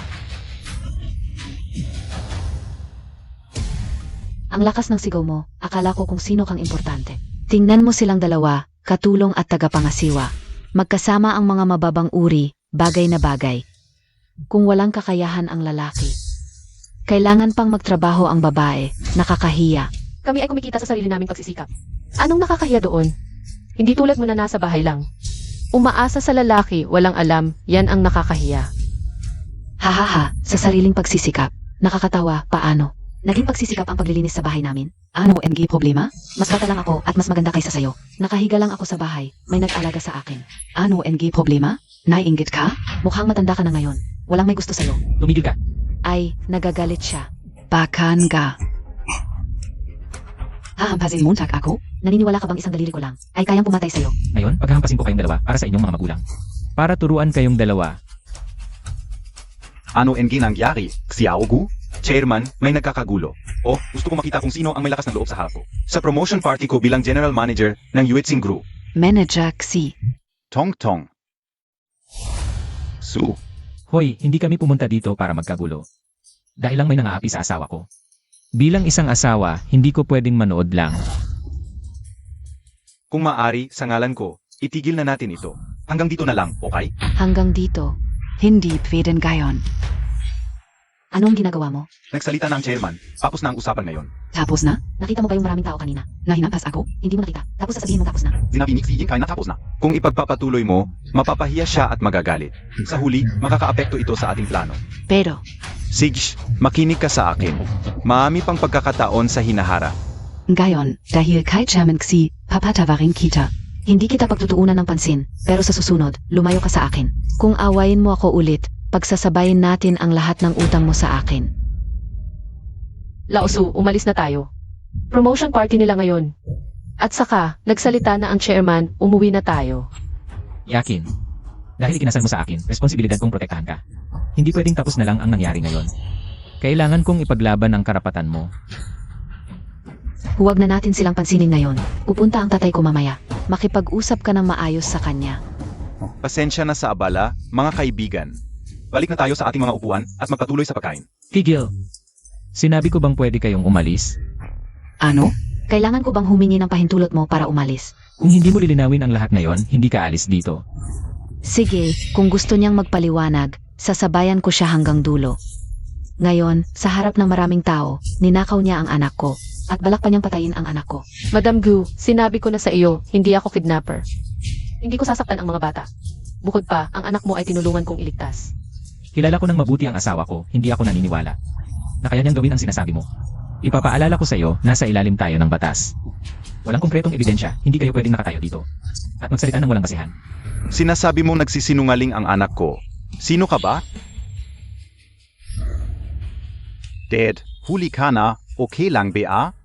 Ang lakas ng sigaw mo, akala ko kung sino kang importante. Tingnan mo silang dalawa, katulong at tagapangasiwa. Magkasama ang mga mababang uri, bagay na bagay. Kung walang kakayahan ang lalaki, kailangan pang magtrabaho ang babae, nakakahiya. Kami ay kumikita sa sarili naming pagsisikap. Anong nakakahiya doon? Hindi tulad mo na nasa bahay lang. Umaasa sa lalaki, walang alam, yan ang nakakahiya. Hahaha, sa sariling pagsisikap. Nakakatawa, paano? Naging pagsisikap ang paglilinis sa bahay namin? Ano, NG problema? Mas bata lang ako at mas maganda kaysa sayo. Nakahiga lang ako sa bahay, may nag-alaga sa akin. Ano, NG problema? Naiinggit ka? Mukhang matanda ka na ngayon. Walang may gusto sayo. Tumigil ka. Ay, nagagalit siya. Bakan ka. Hahampasin Montag ako? Naniniwala ka bang isang daliri ko lang ay kayang pumatay sa'yo? Ngayon, paghahampasin ko kayong dalawa para sa inyong mga magulang. Para turuan kayong dalawa. Ano ang ginangyari? Xiaogu? Chairman, may nagkakagulo. O, gusto ko makita kung sino ang may lakas ng loob sa harap ko. Sa promotion party ko bilang general manager ng Yuetzing Group. Manager Xi. Tong Tong. Su. Hoy, hindi kami pumunta dito para magkagulo. Dahil lang may nangaapi sa asawa ko. Bilang isang asawa, hindi ko pwedeng manood lang. Kung maaari, sa ngalan ko, itigil na natin ito. Hanggang dito na lang, okay? Hanggang dito. Hindi pweden gayon. Anong ginagawa mo? Nagsalita na ang chairman. Tapos na ang usapan ngayon. Tapos na? Nakita mo ba yung maraming tao kanina? Nahinampas ako? Hindi mo nakita. Tapos sasabihin mo tapos na. Sinabi ni Xi Jinping na tapos na. Kung ipagpapatuloy mo, mapapahiya siya at magagalit. Sa huli, makakaapekto ito sa ating plano. Pero, Sige, makinig ka sa akin. Maami pang pagkakataon sa hinaharap. Gayon, dahil kay Chairman Xi, papatawarin kita. hindi kita pagtutuunan ng pansin, pero sa susunod, lumayo ka sa akin. Kung awayin mo ako ulit, pagsasabayin natin ang lahat ng utang mo sa akin. Laosu, umalis na tayo. Promotion party nila ngayon. At saka, nagsalita na ang chairman, umuwi na tayo. Yakin. Dahil ikinasal mo sa akin, responsibilidad kong protektahan ka. Hindi pwedeng tapos na lang ang nangyari ngayon. Kailangan kong ipaglaban ang karapatan mo. Huwag na natin silang pansinin ngayon. Pupunta ang tatay ko mamaya. Makipag-usap ka ng maayos sa kanya. Pasensya na sa abala, mga kaibigan. Balik na tayo sa ating mga upuan at magpatuloy sa pagkain. Tigil. Sinabi ko bang pwede kayong umalis? Ano? Kailangan ko bang humingi ng pahintulot mo para umalis? Kung hindi mo lilinawin ang lahat ngayon, hindi ka alis dito. Sige, kung gusto niyang magpaliwanag, sasabayan ko siya hanggang dulo. Ngayon, sa harap ng maraming tao, ninakaw niya ang anak ko, at balak pa niyang patayin ang anak ko. Madam Gu, sinabi ko na sa iyo, hindi ako kidnapper. Hindi ko sasaktan ang mga bata. Bukod pa, ang anak mo ay tinulungan kong iligtas. Kilala ko ng mabuti ang asawa ko, hindi ako naniniwala. Na kaya niyang gawin ang sinasabi mo. Ipapaalala ko sa iyo, nasa ilalim tayo ng batas. Walang konkretong ebidensya, hindi kayo pwedeng nakatayo dito. At magsalita ng walang basehan. Sinasabi mong nagsisinungaling ang anak ko. Sino ka ba? Dad, huli ka na, okay lang ba?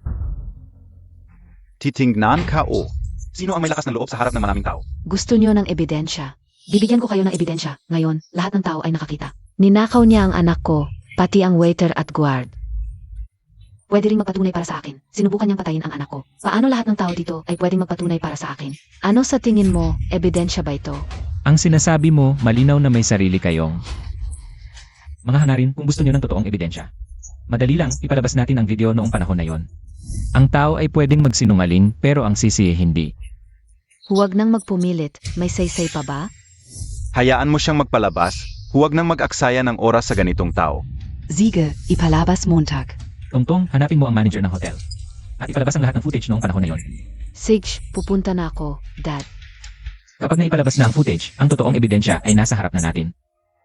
Titingnan ka o. Sino ang may lakas ng loob sa harap ng maraming tao? Gusto niyo ng ebidensya. Bibigyan ko kayo ng ebidensya. Ngayon, lahat ng tao ay nakakita. Ninakaw niya ang anak ko, pati ang waiter at guard. Pwede ring magpatunay para sa akin. Sinubukan niyang patayin ang anak ko. Paano lahat ng tao dito ay pwedeng magpatunay para sa akin? Ano sa tingin mo, ebidensya ba ito? Ang sinasabi mo, malinaw na may sarili kayong. Mga hanarin, kung gusto niyo ng totoong ebidensya. Madali lang, ipalabas natin ang video noong panahon na yon. Ang tao ay pwedeng magsinungaling, pero ang sisi hindi. Huwag nang magpumilit. May saysay pa ba? Hayaan mo siyang magpalabas, huwag nang mag-aksaya ng oras sa ganitong tao. Siege, ipalabas Montag. Tongtong, hanapin mo ang manager ng hotel. At ipalabas ang lahat ng footage noong panahon na yon. Sige, pupunta na ako, Dad. Kapag naipalabas na ang footage, ang totoong ebidensya ay nasa harap na natin.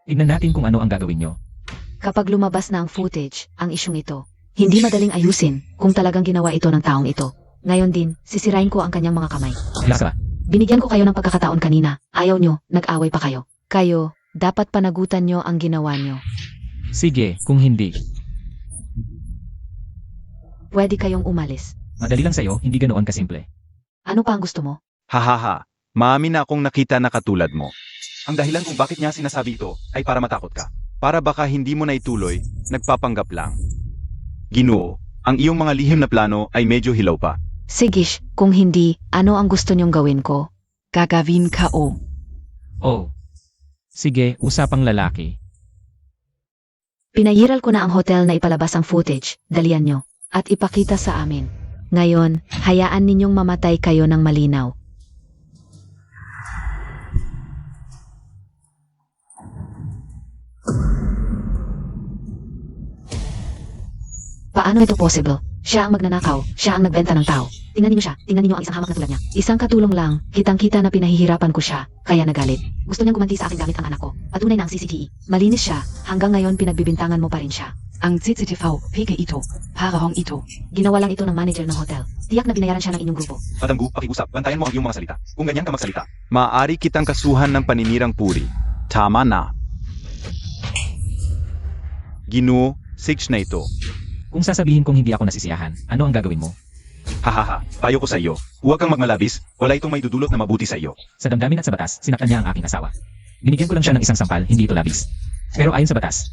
Tignan natin kung ano ang gagawin nyo. Kapag lumabas na ang footage, ang isyong ito, hindi madaling ayusin kung talagang ginawa ito ng taong ito. Ngayon din, sisirain ko ang kanyang mga kamay. Relax ka. Binigyan ko kayo ng pagkakataon kanina. Ayaw nyo, nag-away pa kayo. Kayo, dapat panagutan nyo ang ginawa nyo. Sige, kung hindi. Pwede kayong umalis. Madali lang sa'yo, hindi ganoon kasimple. Ano pa ang gusto mo? Hahaha, mami na akong nakita na katulad mo. Ang dahilan kung bakit niya sinasabi ito ay para matakot ka. Para baka hindi mo na ituloy, nagpapanggap lang. Ginoo, ang iyong mga lihim na plano ay medyo hilaw pa. Sigish, kung hindi, ano ang gusto nyong gawin ko? Gagawin ka o. Oh. Sige, usapang lalaki. Pinayiral ko na ang hotel na ipalabas ang footage, dalian nyo, at ipakita sa amin. Ngayon, hayaan ninyong mamatay kayo ng malinaw. Paano ito possible? Siya ang magnanakaw, siya ang nagbenta ng tao. Tingnan niyo siya, tingnan niyo ang isang hamak na tulad niya. Isang katulong lang, kitang-kita na pinahihirapan ko siya, kaya nagalit. Gusto niyang gumanti sa akin gamit ang anak ko. Patunay na ang CCTV. Malinis siya, hanggang ngayon pinagbibintangan mo pa rin siya. Ang CCTV, peke ito, para hong ito. Ginawa lang ito ng manager ng hotel. Tiyak na binayaran siya ng inyong grupo. Madam Gu, pakiusap, bantayan mo ang iyong mga salita. Kung ganyan ka magsalita, maaari kitang kasuhan ng paninirang puri. Tama na. Ginoo, Sage na ito. Kung sasabihin kong hindi ako nasisiyahan, ano ang gagawin mo? Hahaha, payo ko sa iyo. Huwag kang magmalabis, wala itong may dudulot na mabuti sa iyo. Sa damdamin at sa batas, sinaktan niya ang aking asawa. Binigyan ko lang siya ng isang sampal, hindi ito labis. Pero ayon sa batas,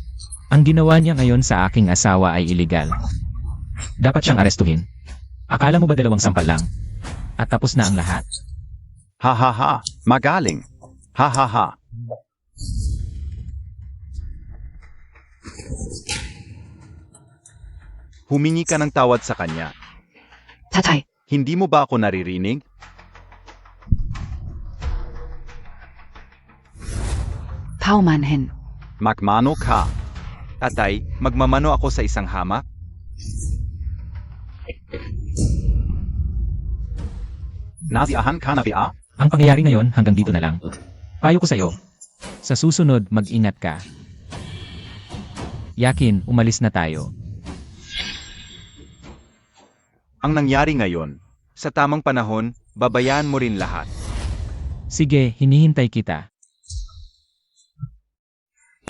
ang ginawa niya ngayon sa aking asawa ay iligal. Dapat siyang arestuhin. Akala mo ba 2 sampal lang? At tapos na ang lahat. Hahaha, magaling. Hahaha. Humingi ka ng tawad sa kanya. Tatay, Hindi mo ba ako naririnig? paumanhin. Magmano ka. Tatay, magmamano ako sa isang hamak? Nasiyahan ka na ba? Ang pangyayari ngayon hanggang dito na lang. Payo ko sa'yo. Sa susunod, mag-ingat ka. Yakin, umalis na tayo. Ang nangyari ngayon, sa tamang panahon, babayaan mo rin lahat. Sige, hinihintay kita.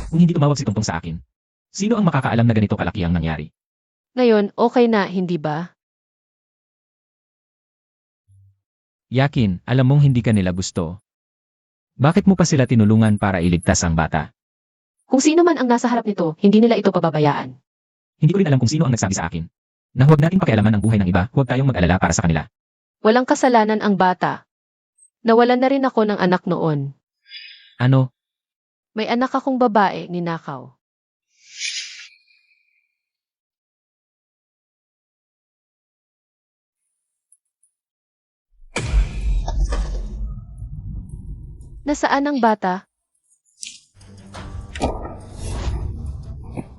Kung hindi tumawag si Tungtong sa akin, sino ang makakaalam na ganito kalaki ang nangyari? Ngayon, okay na, hindi ba? Yakin, alam mong hindi ka nila gusto. Bakit mo pa sila tinulungan para iligtas ang bata? Kung sino man ang nasa harap nito, hindi nila ito pababayaan. Hindi ko rin alam kung sino ang nagsabi sa akin. Na huwag natin pakialaman ang buhay ng iba, huwag tayong mag-alala para sa kanila. Walang kasalanan ang bata. Nawalan na rin ako ng anak noon. Ano? May anak akong babae, ninakaw. Nasaan ang bata?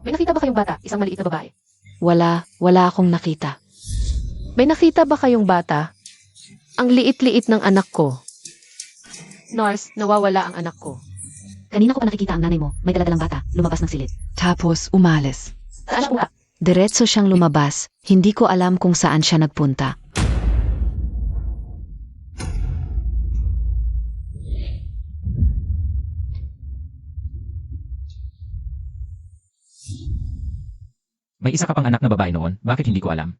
May nakita ba kayong bata? Isang maliit na babae. Wala akong nakita. May nakita ba kayong bata? Ang liit-liit ng anak ko. Nurse, nawawala ang anak ko. Kanina ko pa nakikita ang nanay mo, may daladalang bata, lumabas ng silid. Tapos umalis. Saan siya pumunta? Diretso siyang lumabas, hindi ko alam kung saan siya nagpunta. May isa ka pang anak na babae noon, bakit hindi ko alam?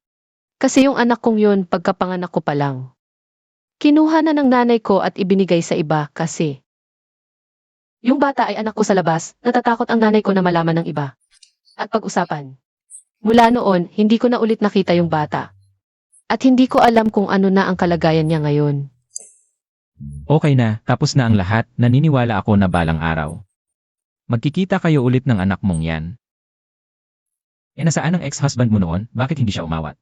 Kasi yung anak kong yun, pagkapanganak ko pa lang. Kinuha na ng nanay ko at ibinigay sa iba kasi. Yung bata ay anak ko sa labas, natatakot ang nanay ko na malaman ng iba. At pag-usapan. Mula noon, hindi ko na ulit nakita yung bata. At hindi ko alam kung ano na ang kalagayan niya ngayon. Okay na, tapos na ang lahat, naniniwala ako na balang araw. Magkikita kayo ulit ng anak mong yan. E nasaan ang ex-husband mo noon, bakit hindi siya umawat?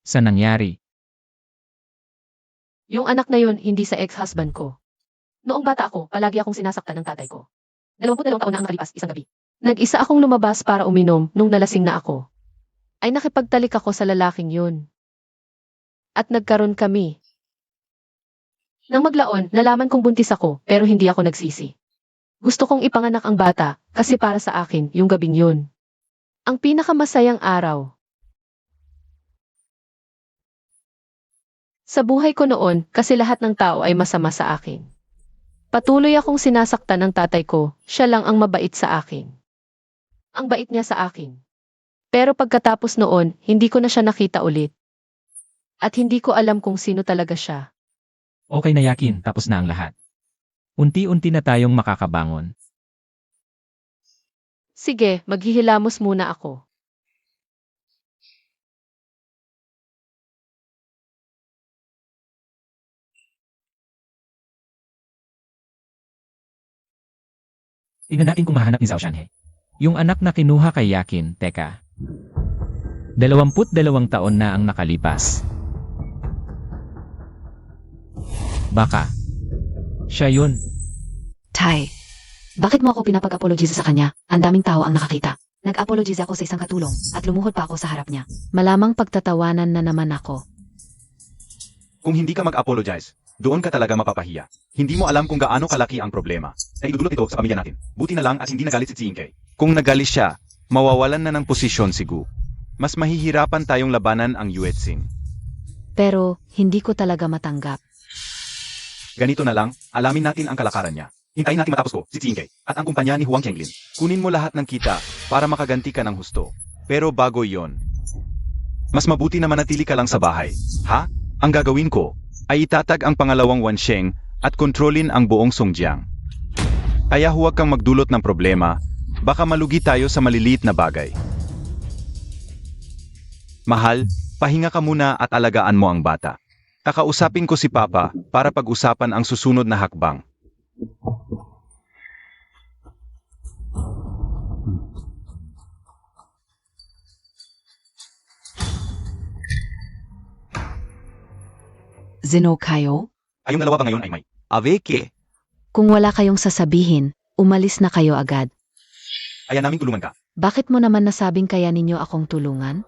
Sa nangyari? Yung anak na yun, hindi sa ex-husband ko. Noong bata ako, palagi akong sinasaktan ng tatay ko. 22 taon na ang nakalipas, isang gabi. Nag-isa akong lumabas para uminom nung nalasing na ako. Ay nakipagtalik ako sa lalaking yun. At nagkaroon kami. Nang maglaon, nalaman kong buntis ako, pero hindi ako nagsisi. Gusto kong ipanganak ang bata, kasi para sa akin, yung gabing yun. Ang pinakamasayang araw. Sa buhay ko noon, kasi lahat ng tao ay masama sa akin. Patuloy akong sinasaktan ng tatay ko, siya lang ang mabait sa akin. Ang bait niya sa akin. Pero pagkatapos noon, hindi ko na siya nakita ulit. At hindi ko alam kung sino talaga siya. Okay na yakin, tapos na ang lahat. Unti-unti na tayong makakabangon. Sige, maghihilamos muna ako. Tingnan natin kung mahanap ni Zhao Shanhe. Yung anak na kinuha kay Yakin, teka. 22 taon na ang nakalipas. Baka. Siya yun. Tay, Bakit mo ako pinapag-apologize sa kanya? Ang daming tao ang nakakita. Nag-apologize ako sa isang katulong at lumuhod pa ako sa harap niya. Malamang pagtatawanan na naman ako. Kung hindi ka mag-apologize, doon ka talaga mapapahiya. Hindi mo alam kung gaano kalaki ang problema. Na idudulot ito sa pamilya natin. Buti na lang at hindi nagalit si Tsiingkay. Kung nagalit siya, mawawalan na ng posisyon si Gu. Mas mahihirapan tayong labanan ang Yuetzing. Pero hindi ko talaga matanggap. Ganito na lang, alamin natin ang kalakaran niya. Hintayin natin matapos ko, si Tsiingkay, at ang kumpanya ni Huang Chenglin. Kunin mo lahat ng kita para makaganti ka ng husto. Pero bago yon, mas mabuti na manatili ka lang sa bahay. Ha? Ang gagawin ko ay itatag ang pangalawang Wansheng at kontrolin ang buong Songjiang. Kaya huwag kang magdulot ng problema, baka malugi tayo sa maliliit na bagay. Mahal, pahinga ka muna at alagaan mo ang bata. Kakausapin ko si Papa para pag-usapan ang susunod na hakbang. Sino kayo? Kayong dalawa ba ngayon ay may aveke? Kung wala kayong sasabihin, umalis na kayo agad. Ayaw namin tulungan ka. Bakit mo naman nasabing kaya ninyo akong tulungan?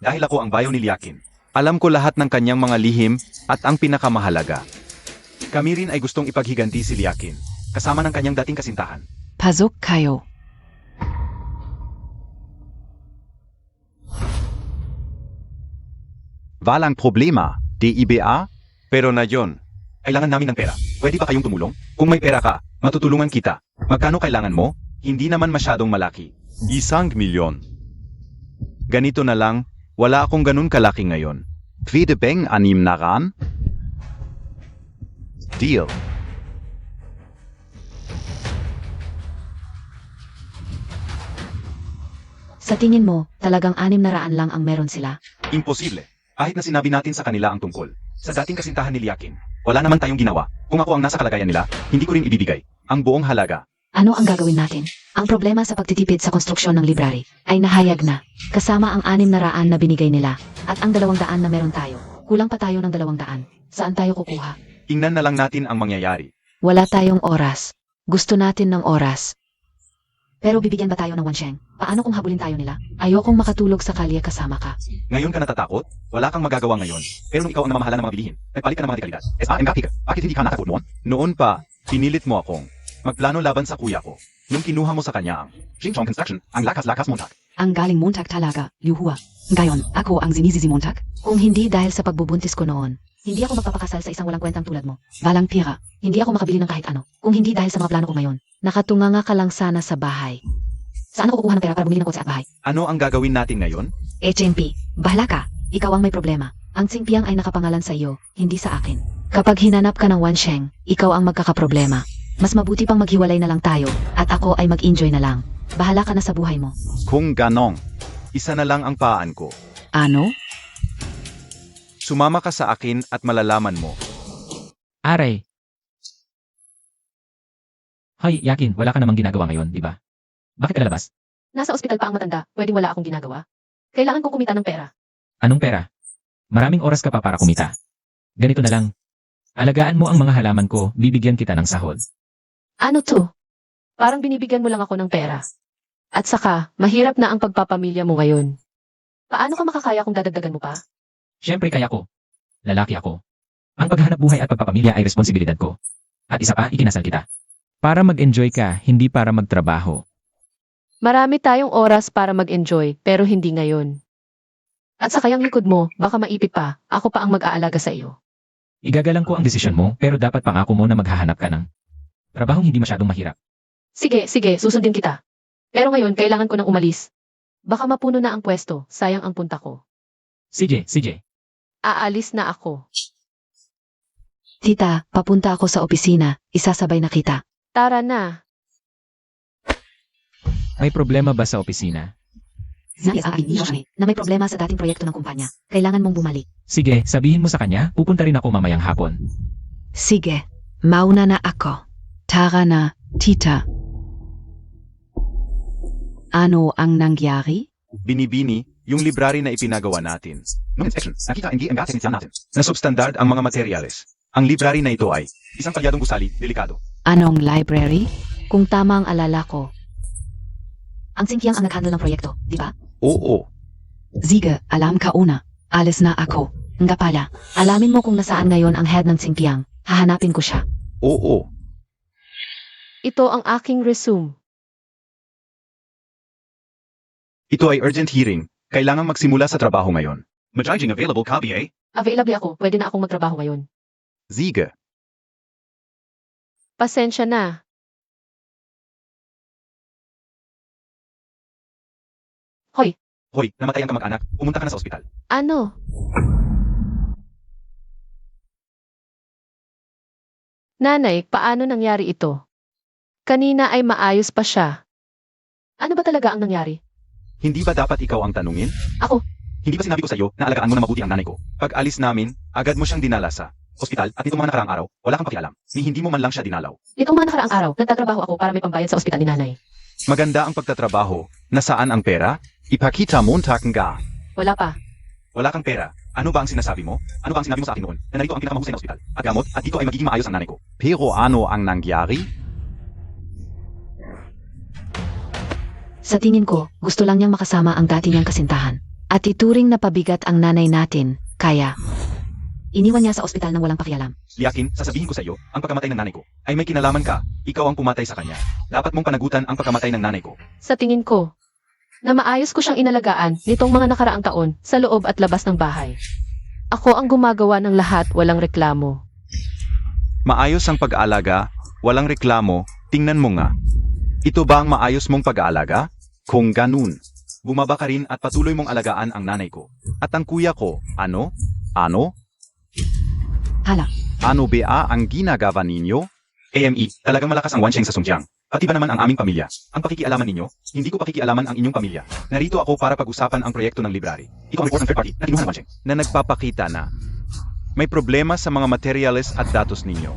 Dahil ako ang bayo ni Liakin. Alam ko lahat ng kanyang mga lihim at ang pinakamahalaga. Kami rin ay gustong ipaghiganti si Liakin, kasama ng kanyang dating kasintahan. Pasok kayo. Walang problema, DIBA? Pero na yon, kailangan namin ng pera. Pwede ba kayong tumulong? Kung may pera ka, matutulungan kita. Magkano kailangan mo? Hindi naman masyadong malaki. 1,000,000. Ganito na lang, wala akong ganun kalaki ngayon. Pwede bang 6 na ran? Deal. Sa tingin mo, talagang 600 lang ang meron sila? Imposible. Kahit na sinabi natin sa kanila ang tungkol. Sa dating kasintahan ni Liakin, wala naman tayong ginawa. Kung ako ang nasa kalagayan nila, hindi ko rin ibibigay ang buong halaga. Ano ang gagawin natin? Ang problema sa pagtitipid sa konstruksyon ng library ay nahayag na, kasama ang 600 na binigay nila, at ang 200 na meron tayo. Kulang pa tayo ng 200. Saan tayo kukuha? Tingnan na lang natin ang mangyayari. Wala tayong oras. Gusto natin ng oras. Pero bibigyan ba tayo ng Wansheng? Paano kung habulin tayo nila? Ayokong makatulog sa kalye kasama ka. Ngayon ka natatakot? Wala kang magagawa ngayon. Pero nung ikaw ang namamahala ng mga bilihin, nagpalit ka ng mga dekalidad. SM ka. Bakit hindi ka natakot noon? Noon pa, pinilit mo akong magplano laban sa kuya ko. Nung kinuha mo sa kanya ang Xingchong Construction, ang lakas-lakas Montag. Ang galing Montag talaga, Liu Hua. Ngayon, ako ang sinisisi Montag. Kung hindi dahil sa pagbubuntis ko noon, hindi ako magpapakasal sa isang walang kwentang tulad mo. Walang pira. Hindi ako makabili ng kahit ano. Kung hindi dahil sa mga plano ko ngayon, nakatunganga ka lang sana sa bahay. Saan ako kukuha ng pera para bumili ng kotse at bahay? Ano ang gagawin natin ngayon? HMP, bahala ka. Ikaw ang may problema. Ang Tsingpiang ay nakapangalan sa iyo, hindi sa akin. Kapag hinanap ka ng Wansheng, ikaw ang magkakaproblema. Mas mabuti pang maghiwalay na lang tayo, at ako ay mag-enjoy na lang. Bahala ka na sa buhay mo. Kung ganong, isa na lang ang paan ko. Ano? Sumama ka sa akin at malalaman mo. Aray. Hoy, Yakin, wala ka namang ginagawa ngayon, di ba? Bakit ka lalabas? Nasa ospital pa ang matanda, pwedeng wala akong ginagawa. Kailangan kong kumita ng pera. Anong pera? Maraming oras ka pa para kumita. Ganito na lang. Alagaan mo ang mga halaman ko, bibigyan kita ng sahod. Ano to? Parang binibigyan mo lang ako ng pera. At saka, mahirap na ang pagpapamilya mo ngayon. Paano ka makakaya kung dadagdagan mo pa? Siyempre kaya ko. Lalaki ako. Ang paghanap buhay at pagpapamilya ay responsibilidad ko. At isa pa, ikinasal kita. Para mag-enjoy ka, hindi para magtrabaho. Marami tayong oras para mag-enjoy, pero hindi ngayon. At sa kayang likod mo, baka maipit pa, ako pa ang mag-aalaga sa iyo. Igagalang ko ang desisyon mo, pero dapat pangako mo na maghahanap ka ng trabahong hindi masyadong mahirap. Sige, susundin kita. Pero ngayon, kailangan ko nang umalis. Baka mapuno na ang pwesto, sayang ang punta ko. CJ. Aalis na ako. Tita, papunta ako sa opisina. Isasabay na kita. Tara na. May problema ba sa opisina? Na may problema sa dating proyekto ng kumpanya. Kailangan mong bumalik. Sige, sabihin mo sa kanya, pupunta rin ako mamayang hapon. Sige, mauna na ako. Tara na, tita. Ano ang nangyari? Binibini, yung library na ipinagawa natin. Noong inspection, nakita hindi ang gasin natin na substandard ang mga materyales. Ang library na ito ay isang kalyadong gusali, delikado. Anong library? Kung tama ang alala ko, Ang Xinjiang ang nag-handle ng proyekto, di ba? Oo. Sige, alam ka una. Alis na ako. Nga pala, alamin mo kung nasaan ngayon ang head ng Xinjiang. Hahanapin ko siya. Oo. Ito ang aking resume. Ito ay urgent hearing. Kailangang magsimula sa trabaho ngayon. Majiging available ka, BA? Available ako. Pwede na akong magtrabaho ngayon. Sige. Pasensya na. Hoy, Hoy, namatay ang kamag-anak. Pumunta ka na sa ospital. ano? Nanay, paano nangyari ito? Kanina ay maayos pa siya. Ano ba talaga ang nangyari? Hindi ba dapat ikaw ang tanungin? Ako? Hindi ba sinabi ko sa iyo na alagaan mo na mabuti ang nanay ko? Pag alis namin, agad mo siyang dinala sa ospital at nitong mga nakaraang araw, wala kang pakialam. Ni hindi mo man lang siya dinalaw. Itong mga nakaraang araw, nagtatrabaho ako para may pambayad sa ospital ni nanay. Maganda ang pagtatrabaho. Nasaan ang pera? Ipakita mo ka. Wala pa. Wala kang pera. Ano ba ang sinasabi mo? Ano ba ang sinabi mo sa akin noon? Na narito ang pinakamahusay na ospital at gamot at dito ay magiging maayos ang nanay ko. Pero ano ang nangyari? Sa tingin ko, gusto lang niyang makasama ang dati niyang kasintahan. At ituring na pabigat ang nanay natin, kaya iniwan niya sa ospital nang walang pakialam. Liakin, sasabihin ko sa iyo, ang pagkamatay ng nanay ko ay may kinalaman ka. Ikaw ang pumatay sa kanya. Dapat mong panagutan ang pagkamatay ng nanay ko. Sa tingin ko, na maayos ko siyang inalagaan nitong mga nakaraang taon sa loob at labas ng bahay. Ako ang gumagawa ng lahat, walang reklamo. Maayos ang pag-aalaga, walang reklamo, tingnan mo nga. Ito ba ang maayos mong pag-aalaga? Kung ganun, bumaba ka rin at patuloy mong alagaan ang nanay ko. At ang kuya ko, ano? Ano? Hala, Ano ba ang ginagawa ninyo? AME, talagang malakas ang Wansheng sa Songjiang. Pati ba naman ang aming pamilya? Ang pakikialaman ninyo, hindi ko pakikialaman ang inyong pamilya. Narito ako para pag-usapan ang proyekto ng library. Ito ang report ng third party na kinuha ng Wansheng. Na nagpapakita na may problema sa mga materials at datos ninyo.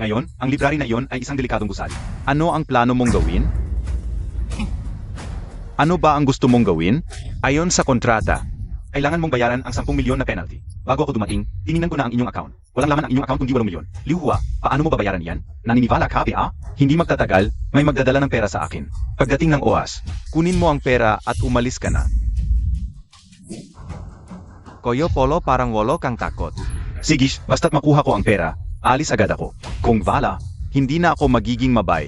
Ngayon, ang library na iyon ay isang delikadong gusali. Ano ang plano mong gawin? Ano ba ang gusto mong gawin? Ayon sa kontrata, kailangan mong bayaran ang 10 milyon na penalty. Bago ako dumating, tiningnan ko na ang inyong account. Walang laman ang inyong account kundi 8 milyon. Liu Hua, paano mo babayaran yan? Naniniwala ka, ba? Hindi magtatagal, may magdadala ng pera sa akin. Pagdating ng oras, kunin mo ang pera at umalis ka na. Koyo Polo parang walo kang takot. Sige, basta't makuha ko ang pera, alis agad ako. Kung wala, hindi na ako magiging mabay.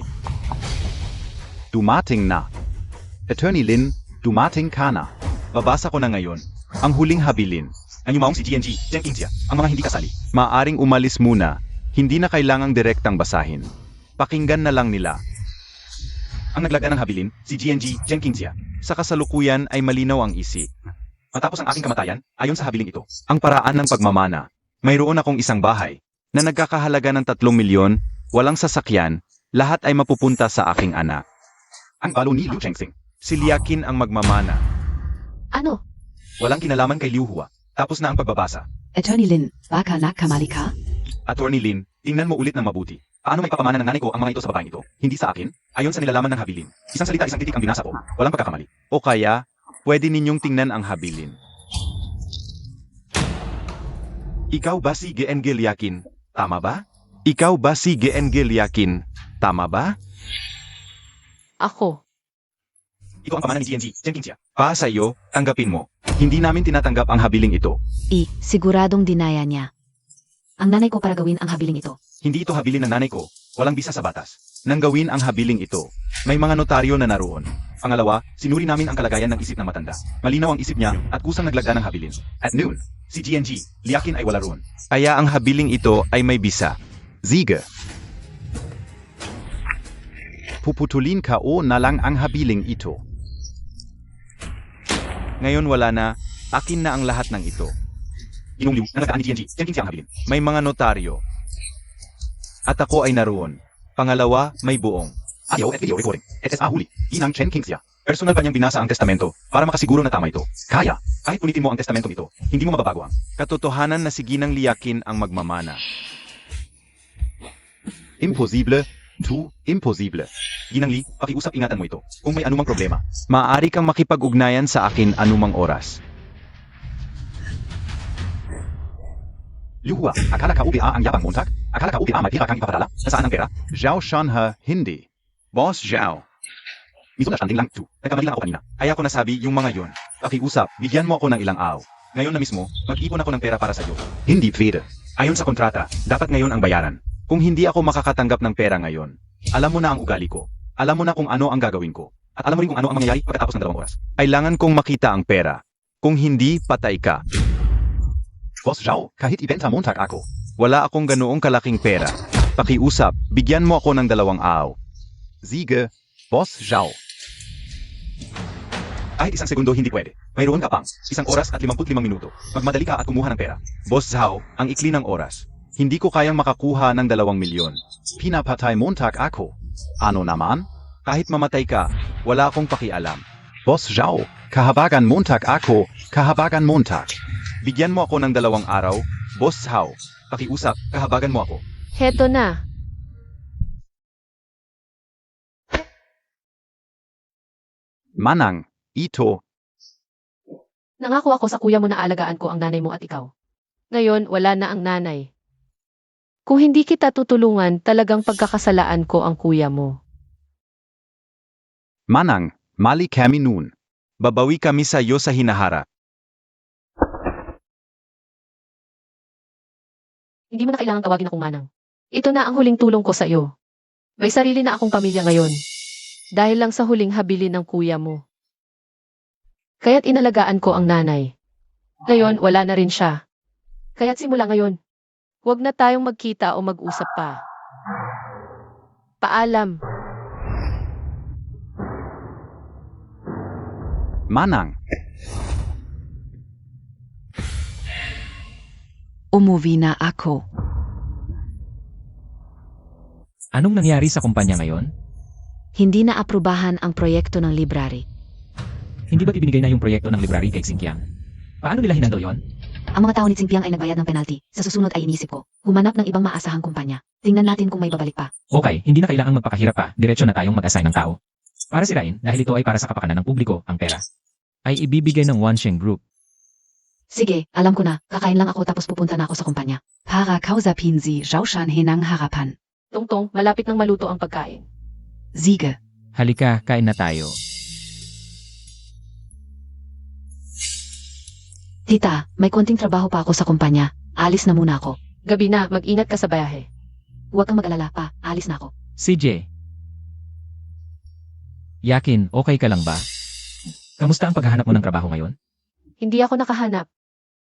Dumating na. Attorney Lin, dumating ka na. Babasa ko na ngayon. Ang huling habilin. Ang yumaong si GNG, Jenkins ang mga hindi kasali. Maaring umalis muna. Hindi na kailangang direktang basahin. Pakinggan na lang nila. Ang naglaga ng habilin, si GNG, Jenkins Sa kasalukuyan ay malinaw ang isip. Matapos ang aking kamatayan, ayon sa habiling ito, ang paraan ng pagmamana. Mayroon akong isang bahay na nagkakahalaga ng 3 milyon, walang sasakyan, lahat ay mapupunta sa aking anak. Ang balo ni Liu Chengsing. Si Liakin ang magmamana. Ano? Walang kinalaman kay Liu Hua. Tapos na ang pagbabasa. Attorney Lin, baka nakamali ka? Attorney Lin, tingnan mo ulit ng mabuti. Paano may papamana ng nanay ko ang mga ito sa babaeng ito? Hindi sa akin, ayon sa nilalaman ng habilin. Isang salita, isang titik ang binasa ko. Walang pagkakamali. O kaya, pwede ninyong tingnan ang habilin. Ikaw ba si GNG Liakin? Tama ba? Ikaw ba si GNG Liakin? Tama ba? Ako. Ito ang pamana ni GNG, Jenkins Pa sa iyo, tanggapin mo. Hindi namin tinatanggap ang habiling ito. Siguradong dinaya niya. Ang nanay ko para gawin ang habiling ito. Hindi ito habilin ng nanay ko. Walang bisa sa batas. Nang gawin ang habiling ito, may mga notaryo na naroon. Pangalawa, sinuri namin ang kalagayan ng isip ng matanda. Malinaw ang isip niya at kusang naglagda ng habilin. At noon, si GNG, Liakin ay wala roon. Kaya ang habiling ito ay may bisa. Sige. Puputulin ka o na lang ang habiling ito. Ngayon wala na, akin na ang lahat ng ito. Ginong Liu, na nagdaan ni GNG, Jenkins ang habilin. May mga notaryo. At ako ay naroon. Pangalawa, may buong audio at video recording. SSA huli, inang Chen Kingsia. Personal pa niyang binasa ang testamento para makasiguro na tama ito. Kaya, kahit punitin mo ang testamentong ito, hindi mo mababago ang katotohanan na si Ginang Liakin ang magmamana. Imposible, imposible. Ginang Li, pakiusap ingatan mo ito. Kung may anumang problema, maaari kang makipag-ugnayan sa akin anumang oras. Liu Hua, akala ka UPA ang yapang montag? Akala ka UPA may pira kang ipapadala? Nasaan ang pera? Zhao Shanha, hindi. Boss Zhao. Misunderstanding lang, Chu. Nagkamali lang ako kanina. Kaya ko nasabi yung mga yon. Pakiusap, bigyan mo ako ng ilang araw. Ngayon na mismo, mag-ipon ako ng pera para sa'yo. Hindi pwede. Ayon sa kontrata, dapat ngayon ang bayaran. Kung hindi ako makakatanggap ng pera ngayon, alam mo na ang ugali ko. Alam mo na kung ano ang gagawin ko. At alam mo rin kung ano ang mangyayari pagkatapos ng 2 oras. Kailangan kong makita ang pera. Kung hindi, patay ka. Boss Zhao, kahit ibenta Montag ako. Wala akong ganoong kalaking pera. Pakiusap, bigyan mo ako ng 2 araw. Sige, Boss Zhao. Kahit 1 segundo hindi pwede. Mayroon ka pang 1 oras at 55 minuto. Magmadali ka at kumuha ng pera. Boss Zhao, ang ikli ng oras. Hindi ko kayang makakuha ng 2 milyon. Pinapatay Montag ako. Ano naman? Kahit mamatay ka, wala akong pakialam. Boss Zhao, kahabagan Montag ako, kahabagan Montag. Bigyan mo ako ng 2 araw, Boss Zhao. Pakiusap, kahabagan mo ako. Heto na. Manang, ito. Nangako ako sa kuya mo na alagaan ko ang nanay mo at ikaw. Ngayon, wala na ang nanay. Kung hindi kita tutulungan, talagang pagkakasalaan ko ang kuya mo. Manang, mali kami noon. Babawi kami sa iyo sa hinaharap. Hindi mo na kailangang tawagin akong manang. Ito na ang huling tulong ko sa iyo. May sarili na akong pamilya ngayon. Dahil lang sa huling habilin ng kuya mo. Kaya't inalagaan ko ang nanay. Ngayon, wala na rin siya. Kaya't simula ngayon, huwag na tayong magkita o mag-usap pa. Paalam. Manang, Umuwi na ako. Anong nangyari sa kumpanya ngayon? Hindi na aprubahan ang proyekto ng library. Hindi ba ibinigay na yung proyekto ng library kay Xinjiang? Paano nila hinandle yon? Ang mga tao ni Xinjiang ay nagbayad ng penalty. Sa susunod ay inisip ko, humanap ng ibang maasahang kumpanya. Tingnan natin kung may babalik pa. Okay, hindi na kailangang magpakahirap pa, diretso na tayong mag-assign ng tao. Para sirain, dahil ito ay para sa kapakanan ng publiko, ang pera. Ay ibibigay ng Wansheng Group. Sige, alam ko na. Kakain lang ako tapos pupunta na ako sa kumpanya. Para kausapin si Zhaoshan hinang harapan. Tungtong, malapit nang maluto ang pagkain. Sige. Halika, kain na tayo. Tita, may konting trabaho pa ako sa kumpanya. Alis na muna ako. Gabi na, mag-ingat ka sa bayahe. Huwag kang mag-alala pa. Alis na ako. CJ. Yakin, okay ka lang ba? Kamusta ang paghahanap mo ng trabaho ngayon? Hindi ako nakahanap.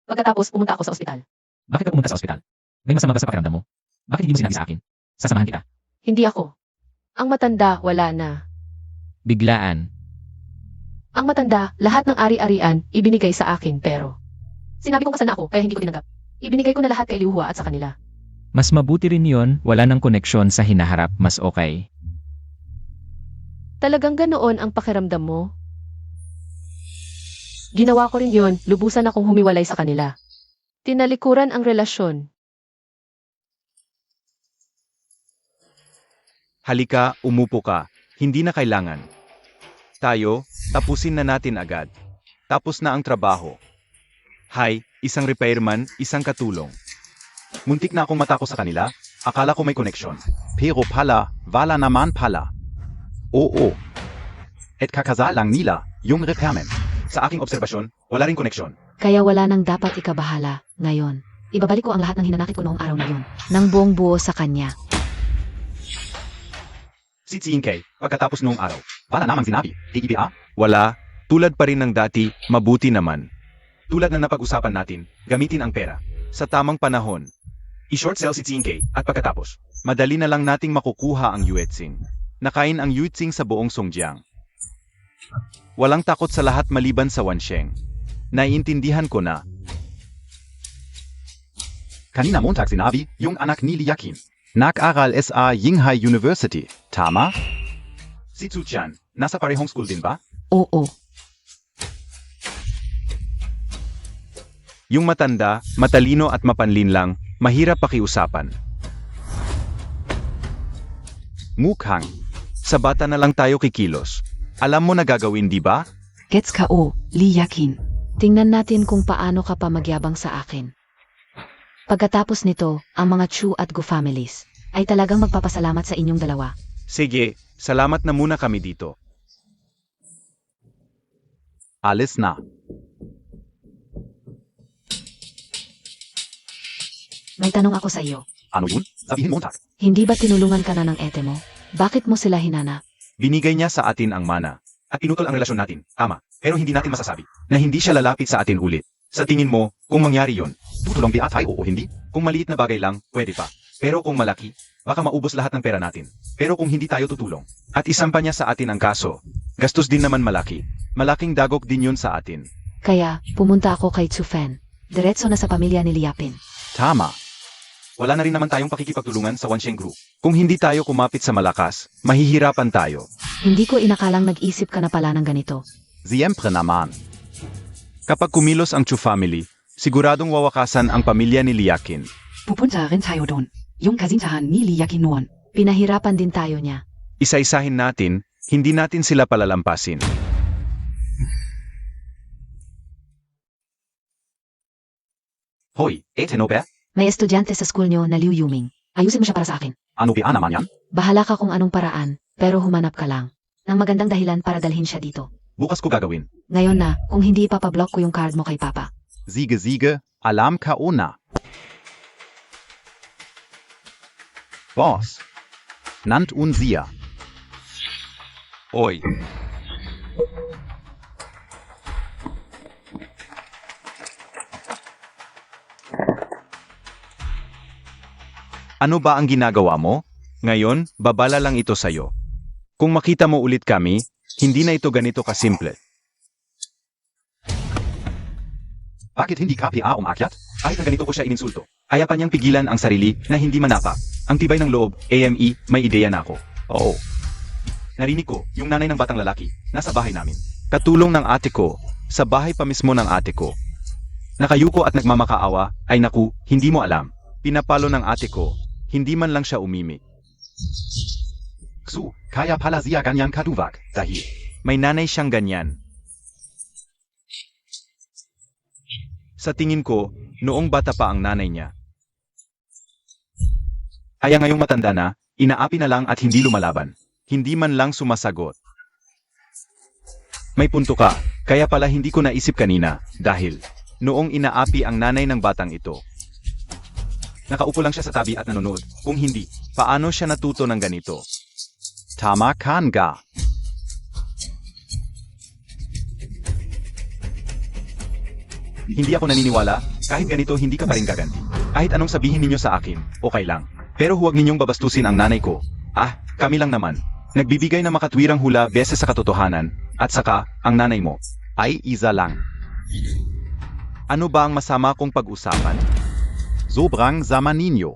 Pagkatapos, pumunta ako sa ospital. Bakit ka pumunta sa ospital? May masama ba sa pakiramdam mo? Bakit hindi mo sinabi sa akin? Sasamahan kita. Hindi ako. Ang matanda, wala na. Biglaan. Ang matanda, lahat ng ari-arian, ibinigay sa akin, pero... Sinabi kong kasana ako, kaya hindi ko tinanggap. Ibinigay ko na lahat kay Liuhua at sa kanila. Mas mabuti rin yon, wala ng koneksyon sa hinaharap, mas okay. Talagang ganoon ang pakiramdam mo? Ginawa ko rin yon, lubusan akong humiwalay sa kanila. Tinalikuran ang relasyon. halika, umupo ka. Hindi na kailangan. Tayo, tapusin na natin agad. Tapos na ang trabaho. Hay, isang repairman, isang katulong. Muntik na akong matako sa kanila. Akala ko may koneksyon. Pero pala, wala naman pala. Oo. Et kakasal lang nila, yung repairman. Sa aking obserbasyon, wala rin koneksyon. Kaya wala nang dapat ikabahala ngayon. Ibabalik ko ang lahat ng hinanakit ko noong araw na yun. Nang buong buo sa kanya. Si Tsinkei, pagkatapos noong araw, wala namang sinabi, TGPA? Wala, tulad pa rin ng dati, mabuti naman. Tulad ng napag-usapan natin, gamitin ang pera. Sa tamang panahon, i-short sell si Tsinkei, at pagkatapos, madali na lang nating makukuha ang Yuetzing. Nakain ang Yuetzing sa buong Songjiang. Walang takot sa lahat maliban sa Wansheng. Naiintindihan ko na. Kanina Montag sinabi, yung anak ni Liakin. Nag-aral sa Yinghai University, tama? Si Tsuchan, nasa parehong school din ba? Oo. Yung matanda, matalino at mapanlin lang, mahirap pakiusapan. Mukhang, sa bata na lang tayo kikilos. Alam mo na gagawin, di ba? Gets ka o, Li Yakin. Tingnan natin kung paano ka pa magyabang sa akin. Pagkatapos nito, ang mga Chu at Gu families ay talagang magpapasalamat sa inyong dalawa. Sige, salamat na muna kami dito. Alis na. May tanong ako sa iyo. Ano yun? Sabihin mo, Tak. Hindi ba tinulungan ka na ng ete mo? Bakit mo sila hinana? Binigay niya sa atin ang mana. At pinutol ang relasyon natin. Tama. Pero hindi natin masasabi na hindi siya lalapit sa atin ulit. Sa tingin mo, kung mangyari yon, tutulong ba tayo o hindi? Kung maliit na bagay lang, pwede pa. Pero kung malaki, baka maubos lahat ng pera natin. Pero kung hindi tayo tutulong, at isampa niya sa atin ang kaso, gastos din naman malaki. Malaking dagok din yun sa atin. Kaya, pumunta ako kay Tsufen. Diretso na sa pamilya ni Liapin. Tama. Wala na rin naman tayong pakikipagtulungan sa Wansheng Group. Kung hindi tayo kumapit sa malakas, mahihirapan tayo. Hindi ko inakalang nag-isip ka na pala ng ganito. Siyempre naman. Kapag kumilos ang Chu family, siguradong wawakasan ang pamilya ni Liakin. Pupunta rin tayo doon. Yung kasintahan ni Liakin noon. Pinahirapan din tayo niya. Isa-isahin natin, hindi natin sila palalampasin. Hoy, ano ba? May estudyante sa school nyo na Liu Yuming. Ayusin mo siya para sa akin. Ano ba naman yan? Bahala ka kung anong paraan, pero humanap ka lang ng magandang dahilan para dalhin siya dito. Bukas ko gagawin. Ngayon na, kung hindi ipapablock ko yung card mo kay Papa. Sige, alam ka una. Boss. Nannt un siya. Oy. Ano ba ang ginagawa mo? Ngayon, babala lang ito sa'yo. Kung makita mo ulit kami, hindi na ito ganito kasimple. Bakit hindi ka umakyat? Kahit na ganito ko siya ininsulto. Kaya pa niyang pigilan ang sarili na hindi manapa. Ang tibay ng loob, AME, may ideya na ako. Oo. Narinig ko, yung nanay ng batang lalaki, nasa bahay namin. Katulong ng ate ko, sa bahay pa mismo ng ate ko. Nakayuko at nagmamakaawa, ay naku, hindi mo alam. Pinapalo ng ate ko, hindi man lang siya umimik. Su, kaya pala siya ganyan kaduwag, dahil may nanay siyang ganyan. Sa tingin ko, noong bata pa ang nanay niya. Kaya ngayong matanda na, inaapi na lang at hindi lumalaban. Hindi man lang sumasagot. May punto ka, kaya pala hindi ko naisip kanina, dahil noong inaapi ang nanay ng batang ito. Nakaupo lang siya sa tabi at nanonood. Kung hindi, paano siya natuto ng ganito? Tama kan ga. Hindi ako naniniwala, kahit ganito hindi ka pa rin gaganti. Kahit anong sabihin ninyo sa akin, okay lang. Pero huwag ninyong babastusin ang nanay ko. Kami lang naman. Nagbibigay ng makatwirang hula beses sa katotohanan, at saka, ang nanay mo, ay isa lang. Ano ba ang masama kong pag-usapan? Sobrang sama ninyo.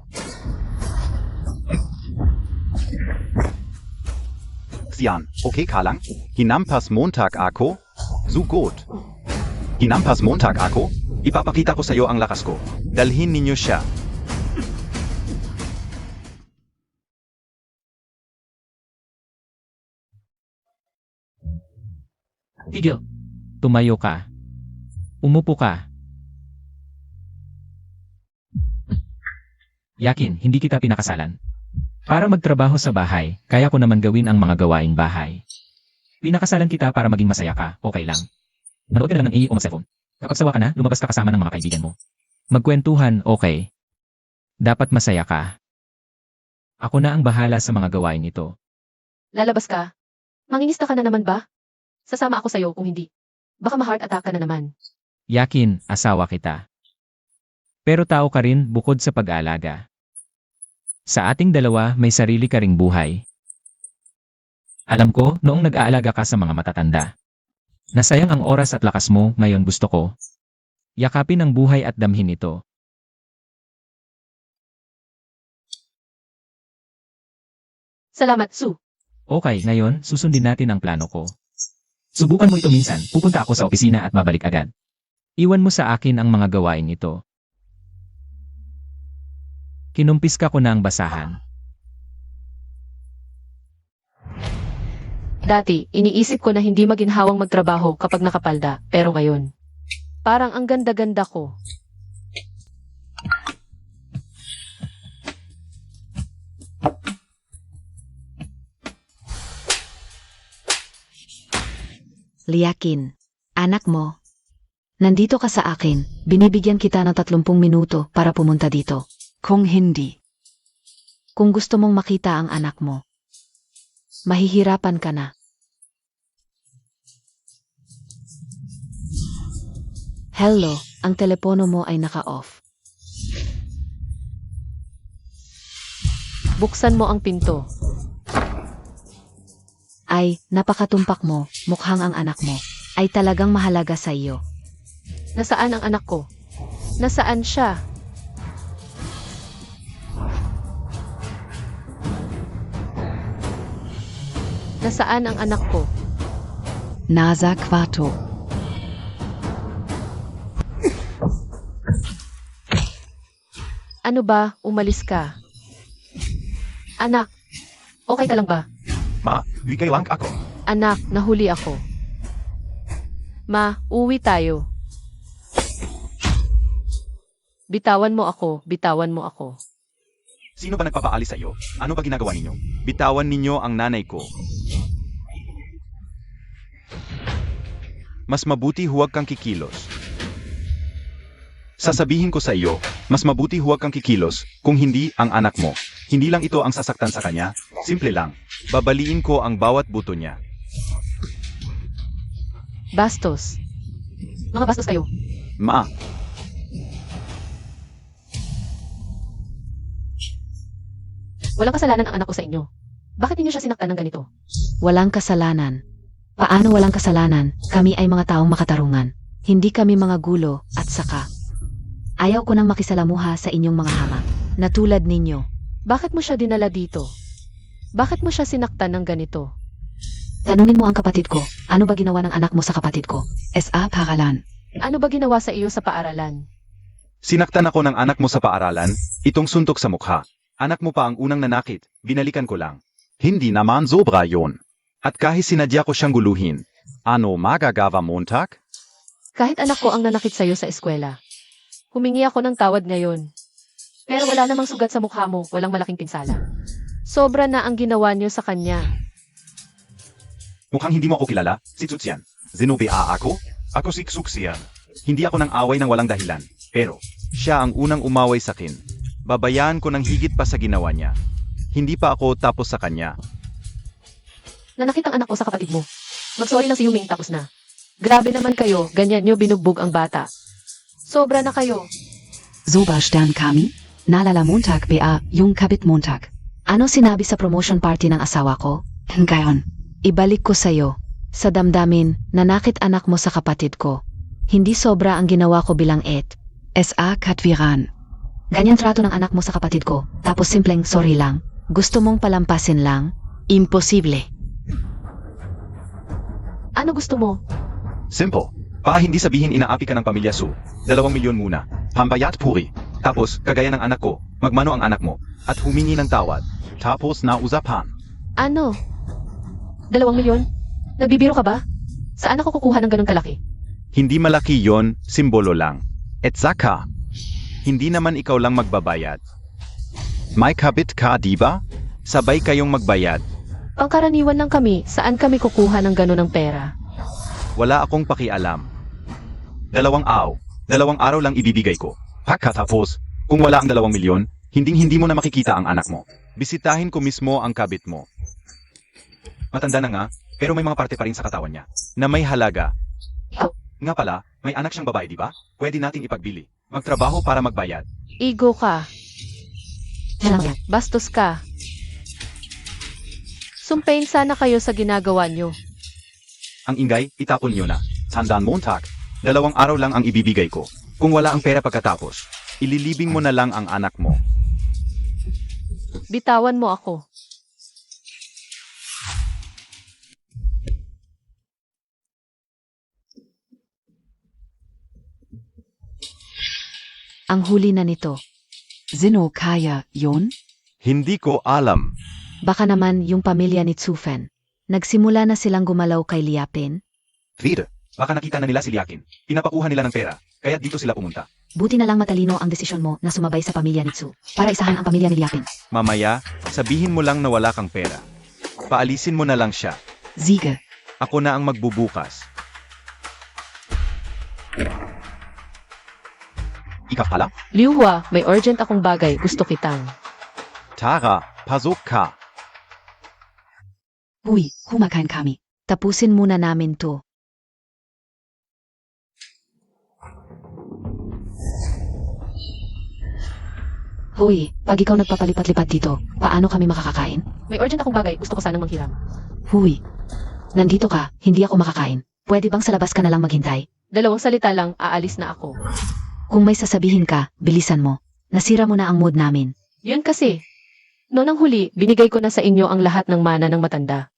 Siyan, okay ka lang? Hinampas Montag ako? So gut. Hinampas Montag ako? Ipapakita ko sa iyo ang lakas ko. Dalhin ninyo siya. Tigil. Tumayo ka. Umupo ka. Yakin, hindi kita pinakasalan. Para magtrabaho sa bahay, kaya ko naman gawin ang mga gawaing bahay. Pinakasalan kita para maging masaya ka, okay lang. Nanood ka na lang ng AE o mag-cellphone. Kapag sawa ka na, lumabas ka kasama ng mga kaibigan mo. Magkwentuhan, okay. Dapat masaya ka. Ako na ang bahala sa mga gawain ito. Lalabas ka? Mangingista ka na naman ba? Sasama ako sa'yo kung hindi. Baka ma-heart attack ka na naman. Yakin, asawa kita. Pero tao ka rin bukod sa pag-aalaga. Sa ating dalawa may sarili ka ring buhay. Alam ko, noong nag-aalaga ka sa mga matatanda. Nasayang ang oras at lakas mo, ngayon gusto ko. Yakapin ang buhay at damhin ito. Salamat, Sue. Okay, ngayon, susundin natin ang plano ko. Subukan mo ito minsan, pupunta ako sa opisina at babalik agad. Iwan mo sa akin ang mga gawain ito. Kinumpiska ko na ang basahan. Dati, iniisip ko na hindi maginhawang magtrabaho kapag nakapalda, pero ngayon, parang ang ganda-ganda ko. Liakin, Anak mo. Nandito ka sa akin. Binibigyan kita ng 30 minuto para pumunta dito. Kung hindi. Kung gusto mong makita ang anak mo, mahihirapan ka na. Hello, ang telepono mo ay naka-off. Buksan mo ang pinto. Ay, napakatumpak mo, mukhang ang anak mo ay talagang mahalaga sa iyo. Nasaan ang anak ko? Nasaan siya? Nasaan ang anak ko? Nasa kwarto. Ano ba? Umalis ka. Anak, okay ka lang ba? Ma, bigay lang ako. Anak, nahuli ako. Ma, uwi tayo. Bitawan mo ako, bitawan mo ako. Sino ba nagpapaalis sa iyo? Ano ba ginagawa ninyo? Bitawan ninyo ang nanay ko. Mas mabuti huwag kang kikilos. Sasabihin ko sa iyo, mas mabuti huwag kang kikilos, kung hindi ang anak mo. Hindi lang ito ang sasaktan sa kanya, simple lang. Babaliin ko ang bawat buto niya. Bastos. Mga bastos kayo. Ma, Walang kasalanan ang anak ko sa inyo. Bakit ninyo siya sinaktan ng ganito? Walang kasalanan. Paano walang kasalanan? Kami ay mga taong makatarungan. Hindi kami mga gulo at saka. Ayaw ko nang makisalamuha sa inyong mga hamang. Na tulad ninyo. Bakit mo siya dinala dito? Bakit mo siya sinaktan ng ganito? Tanungin mo ang kapatid ko. Ano ba ginawa ng anak mo sa kapatid ko? SA Paralan. Ano ba ginawa sa iyo sa paaralan? sinaktan ako ng anak mo sa paaralan, itong suntok sa mukha. Anak mo pa ang unang nanakit, binalikan ko lang. Hindi naman sobra yon. At kahit sinadya ko siyang guluhin, ano magagawa Montag? Kahit anak ko ang nanakit sa iyo sa eskwela. Humingi ako ng tawad ngayon. Pero wala namang sugat sa mukha mo, walang malaking pinsala. Sobra na ang ginawa niyo sa kanya. Mukhang hindi mo ako kilala, si Tsutsian. Zinubia ako? Ako si Xuxian. Hindi ako nang away ng walang dahilan. Pero, siya ang unang umaway sa akin. Babayaan ko ng higit pa sa ginawa niya. Hindi pa ako tapos sa kanya. Nanakit ang anak ko sa kapatid mo. Mag-sorry lang si Yuming tapos na. Grabe naman kayo, ganyan niyo binugbog ang bata. Sobra na kayo. Soberstern kami. Nalala Montag BA, yung kabit Montag. Ano sinabi sa promotion party ng asawa ko? Ngayon. Ibalik ko sa'yo. Sa damdamin, nanakit anak mo sa kapatid ko. Hindi sobra ang ginawa ko bilang SA Katwiran. Ganyan trato ng anak mo sa kapatid ko, tapos simpleng sorry lang. Gusto mong palampasin lang? Imposible. Ano gusto mo? Simple. Para hindi sabihin inaapi ka ng pamilya Su. 2 milyon muna. Pambayat puri. Tapos, kagaya ng anak ko, magmano ang anak mo, at humingi ng tawad. Tapos na usapan. Ano? 2 milyon? Nagbibiro ka ba? Saan ako kukuha ng ganun kalaki? Hindi malaki yon, simbolo lang. Et saka, hindi naman ikaw lang magbabayad. May kabit ka, di ba? Sabay kayong magbayad. Pangkaraniwan lang kami, saan kami kukuha ng ganun ng pera? Wala akong pakialam. 2 araw lang ibibigay ko. Pagkatapos, kung wala ang 2 milyon, hindi mo na makikita ang anak mo. Bisitahin ko mismo ang kabit mo. Matanda na nga, pero may mga parte pa rin sa katawan niya, na may halaga. Nga pala, may anak siyang babae, di ba? Pwede nating ipagbili. Magtrabaho para magbayad. Ego ka. Yan lang yan. Bastos ka. Sumpain sana kayo sa ginagawa nyo. Ang ingay, itapon niyo na. Tandaan Montag, 2 araw lang ang ibibigay ko. Kung wala ang pera pagkatapos, ililibing mo na lang ang anak mo. Bitawan mo ako. Ang huli na nito. Sino kaya yon? Hindi ko alam. Baka naman yung pamilya ni Tsufen. Nagsimula na silang gumalaw kay Liapin. Reader, baka nakita na nila si Liakin. Pinapakuha nila ng pera, kaya dito sila pumunta. Buti na lang matalino ang desisyon mo na sumabay sa pamilya ni Tsu para isahan ang pamilya ni Liapin. Mamaya, sabihin mo lang na wala kang pera. Paalisin mo na lang siya. Siege. Ako na ang magbubukas. Ikakala? Liu Hua, may urgent akong bagay. Gusto kitang. Tara, pasok ka. Hui, kumakain kami. Tapusin muna namin to. Hoy, pag ikaw nagpapalipat-lipat dito, paano kami makakakain? May urgent akong bagay. Gusto ko sanang manghiram. Huy, nandito ka, hindi ako makakain. Pwede bang sa labas ka na lang maghintay? 2 salita lang, aalis na ako. Kung may sasabihin ka, bilisan mo. Nasira mo na ang mood namin. Yun kasi. Noong ang huli, binigay ko na sa inyo ang lahat ng mana ng matanda.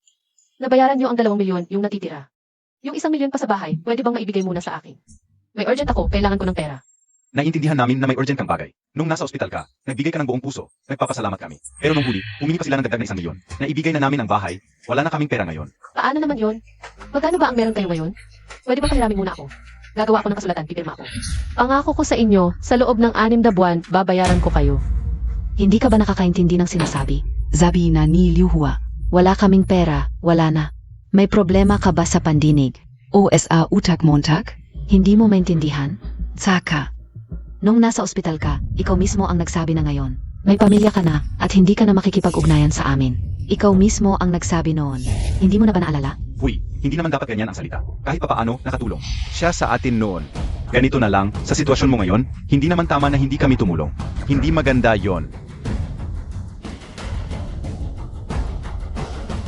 Nabayaran niyo ang 2 milyon, yung natitira. Yung 1 milyon pa sa bahay, pwede bang maibigay muna sa akin? May urgent ako, kailangan ko ng pera. Naiintindihan namin na may urgent kang bagay. Nung nasa ospital ka, nagbigay ka ng buong puso. Nagpapasalamat kami. Pero nung huli, humingi pa sila ng dagdag na 1 milyon. Naibigay na namin ang bahay. Wala na kaming pera ngayon. Paano naman yon? Magkano ba ang meron kayo ngayon? Pwede ba pahiramin muna ako? Gagawa ako ng kasulatan, pipirma ako. Pangako ko sa inyo, sa loob ng 6 na buwan, babayaran ko kayo. Hindi ka ba nakakaintindi ng sinasabi? Sabi na ni Liu Hua. Wala kaming pera, wala na. May problema ka ba sa pandinig? OSA utak montag? Hindi mo maintindihan? Tsaka. Nung nasa ospital ka, ikaw mismo ang nagsabi na ngayon. May pamilya ka na at hindi ka na makikipag-ugnayan sa amin. Ikaw mismo ang nagsabi noon. Hindi mo na ba naalala? Huy, hindi naman dapat ganyan ang salita. Kahit papaano, nakatulong. Siya sa atin noon. Ganito na lang, sa sitwasyon mo ngayon, hindi naman tama na hindi kami tumulong. Hindi maganda yon.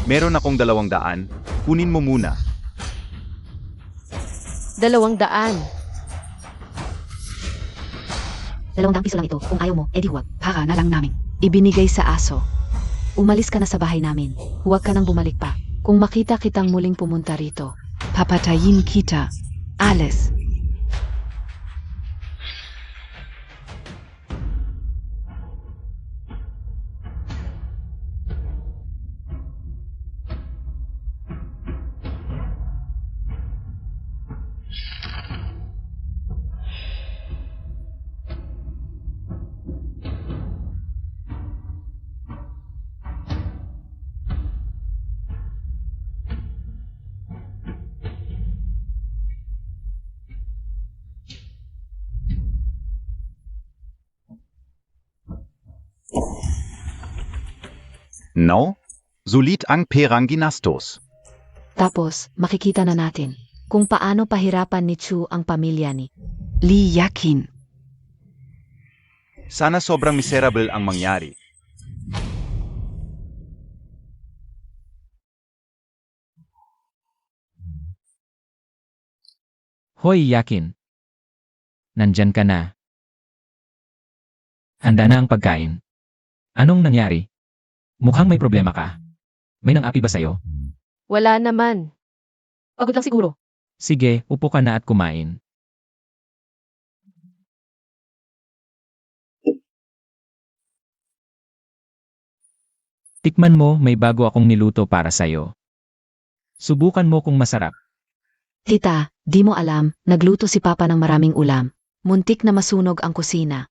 Meron akong 200. Kunin mo muna. 200. 200 piso lang ito. Kung ayaw mo, edi huwag. Para na lang namin. Ibinigay sa aso. Umalis ka na sa bahay namin. Huwag ka nang bumalik pa. Kung makita kitang muling pumunta rito. Papatayin kita. Alles. No? Sulit ang perang ginastos. Tapos, makikita na natin kung paano pahirapan ni Chu ang pamilya ni. Li Yakin. Sana sobrang miserable ang mangyari. Hoy, Yakin. Nandyan ka na. Handa na ang pagkain. Anong nangyari? Mukhang may problema ka. May nang-api ba sa'yo? Wala naman. Pagod lang siguro. Sige, upo ka na at kumain. Tikman mo, may bago akong niluto para sa'yo. Subukan mo kung masarap. Tita, di mo alam, nagluto si Papa ng maraming ulam. Muntik na masunog ang kusina.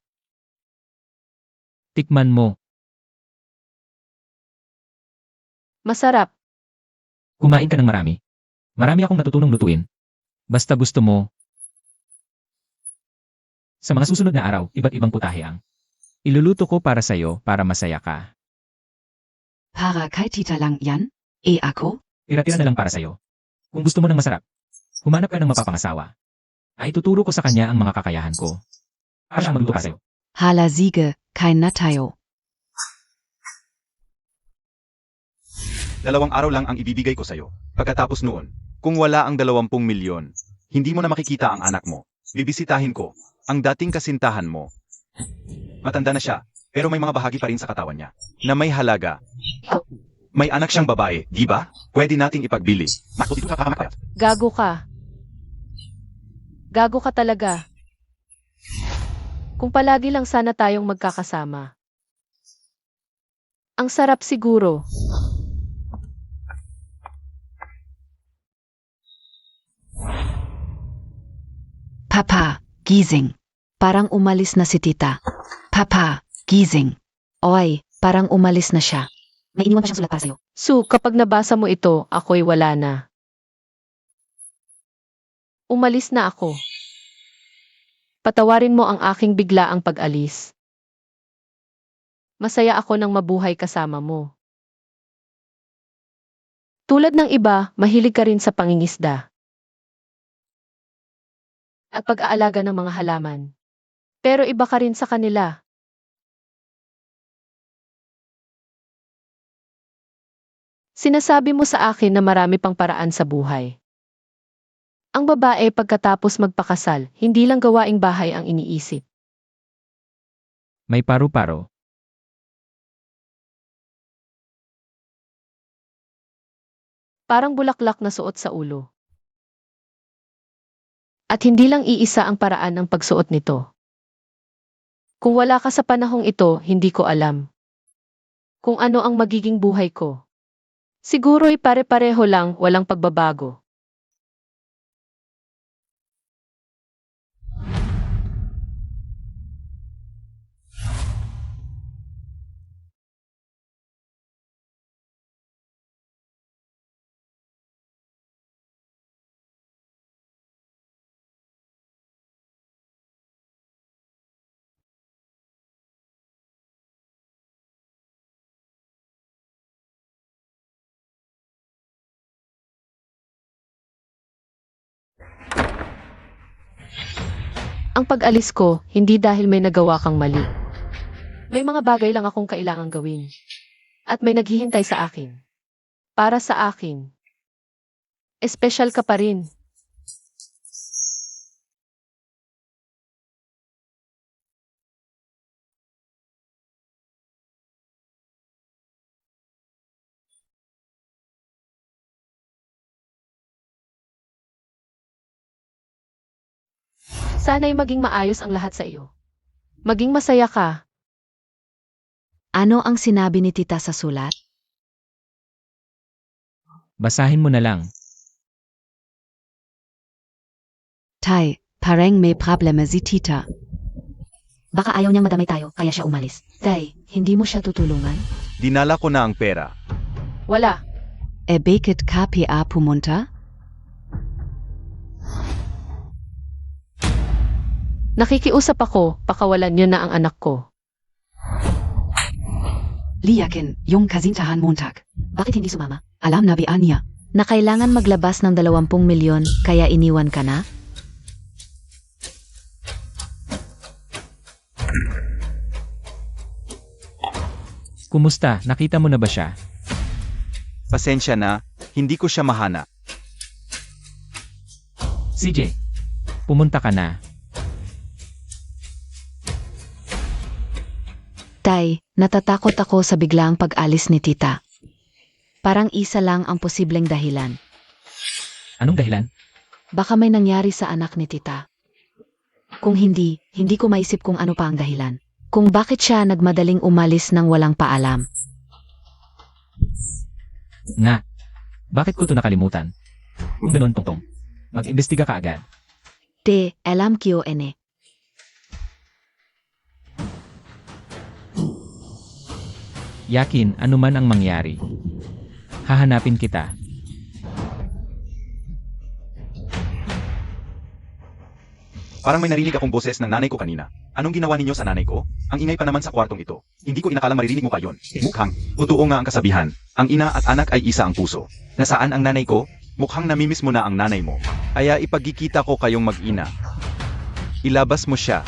Tikman mo. Masarap. Kumain ka ng marami. Marami akong natutunong lutuin. Basta gusto mo. Sa mga susunod na araw, iba't ibang putahe ang iluluto ko para sa'yo para masaya ka. Para kay tita lang yan? E ako? Tira-tira na lang para sa'yo. Kung gusto mo ng masarap, humanap ka ng mapapangasawa. Ay tuturo ko sa kanya ang mga kakayahan ko. Para siyang magluto para sa'yo. Hala Siege, kein Natayo. 2 araw lang ang ibibigay ko sa'yo. Pagkatapos noon, kung wala ang 20 milyon, hindi mo na makikita ang anak mo. Bibisitahin ko ang dating kasintahan mo. Matanda na siya, pero may mga bahagi pa rin sa katawan niya na may halaga. May anak siyang babae, di ba? Pwede nating ipagbili. Naku, dito ka kakamakayat. Gago ka. Gago ka talaga. Kung palagi lang sana tayong magkakasama. Ang sarap siguro. Papa, gising. Parang umalis na si Tita. Papa, gising. Oy, parang umalis na siya. May iniwan pa siyang sulat para sa'yo. Su, kapag nabasa mo ito, ako'y wala na. Umalis na ako. Patawarin mo ang aking biglaang pag-alis. Masaya ako nang mabuhay kasama mo. Tulad ng iba, mahilig ka rin sa pangingisda. At pag-aalaga ng mga halaman. Pero iba ka rin sa kanila. Sinasabi mo sa akin na marami pang paraan sa buhay. Ang babae pagkatapos magpakasal, hindi lang gawaing bahay ang iniisip. May paru-paro. Parang bulaklak na suot sa ulo. At hindi lang iisa ang paraan ng pagsuot nito. Kung wala ka sa panahong ito, hindi ko alam kung ano ang magiging buhay ko. Siguro'y pare-pareho lang, walang pagbabago. Ang pag-alis ko, hindi dahil may nagawa kang mali. May mga bagay lang akong kailangang gawin. At may naghihintay sa akin. Para sa akin. Espesyal ka pa rin. Sana'y maging maayos ang lahat sa iyo. Maging masaya ka. Ano ang sinabi ni tita sa sulat? Basahin mo na lang. Tay, parang may problema si tita. Baka ayaw niyang madamay tayo, kaya siya umalis. Tay, hindi mo siya tutulungan? Dinala ko na ang pera. Wala. Bakit KPA pumunta? Nakikiusap ako, pakawalan niyo na ang anak ko. Liyakin, yung kasintahan Montag. Bakit hindi sumama? Alam na bian niya. Na kailangan maglabas ng 20 milyon, kaya iniwan ka na? Kumusta? Nakita mo na ba siya? Pasensya na, hindi ko siya mahana. CJ, pumunta ka na. Tay, natatakot ako sa biglaang pag-alis ni tita. Parang isa lang ang posibleng dahilan. Anong dahilan? Baka may nangyari sa anak ni tita. Kung hindi, hindi ko maisip kung ano pa ang dahilan. Kung bakit siya nagmadaling umalis nang walang paalam. Nga. Bakit ko ito nakalimutan? Kung ganun, Tongtong, mag-imbestiga ka agad. Te, alam kiyo ene. Yakin, anuman ang mangyari. Hahanapin kita. Parang may narinig akong boses ng nanay ko kanina. Anong ginawa ninyo sa nanay ko? Ang ingay pa naman sa kwartong ito. Hindi ko inakala maririnig mo pa yon. Mukhang, totoo nga ang kasabihan. Ang ina at anak ay isa ang puso. Nasaan ang nanay ko? Mukhang namimiss mo na ang nanay mo. Kaya ipagkikita ko kayong mag-ina. Ilabas mo siya.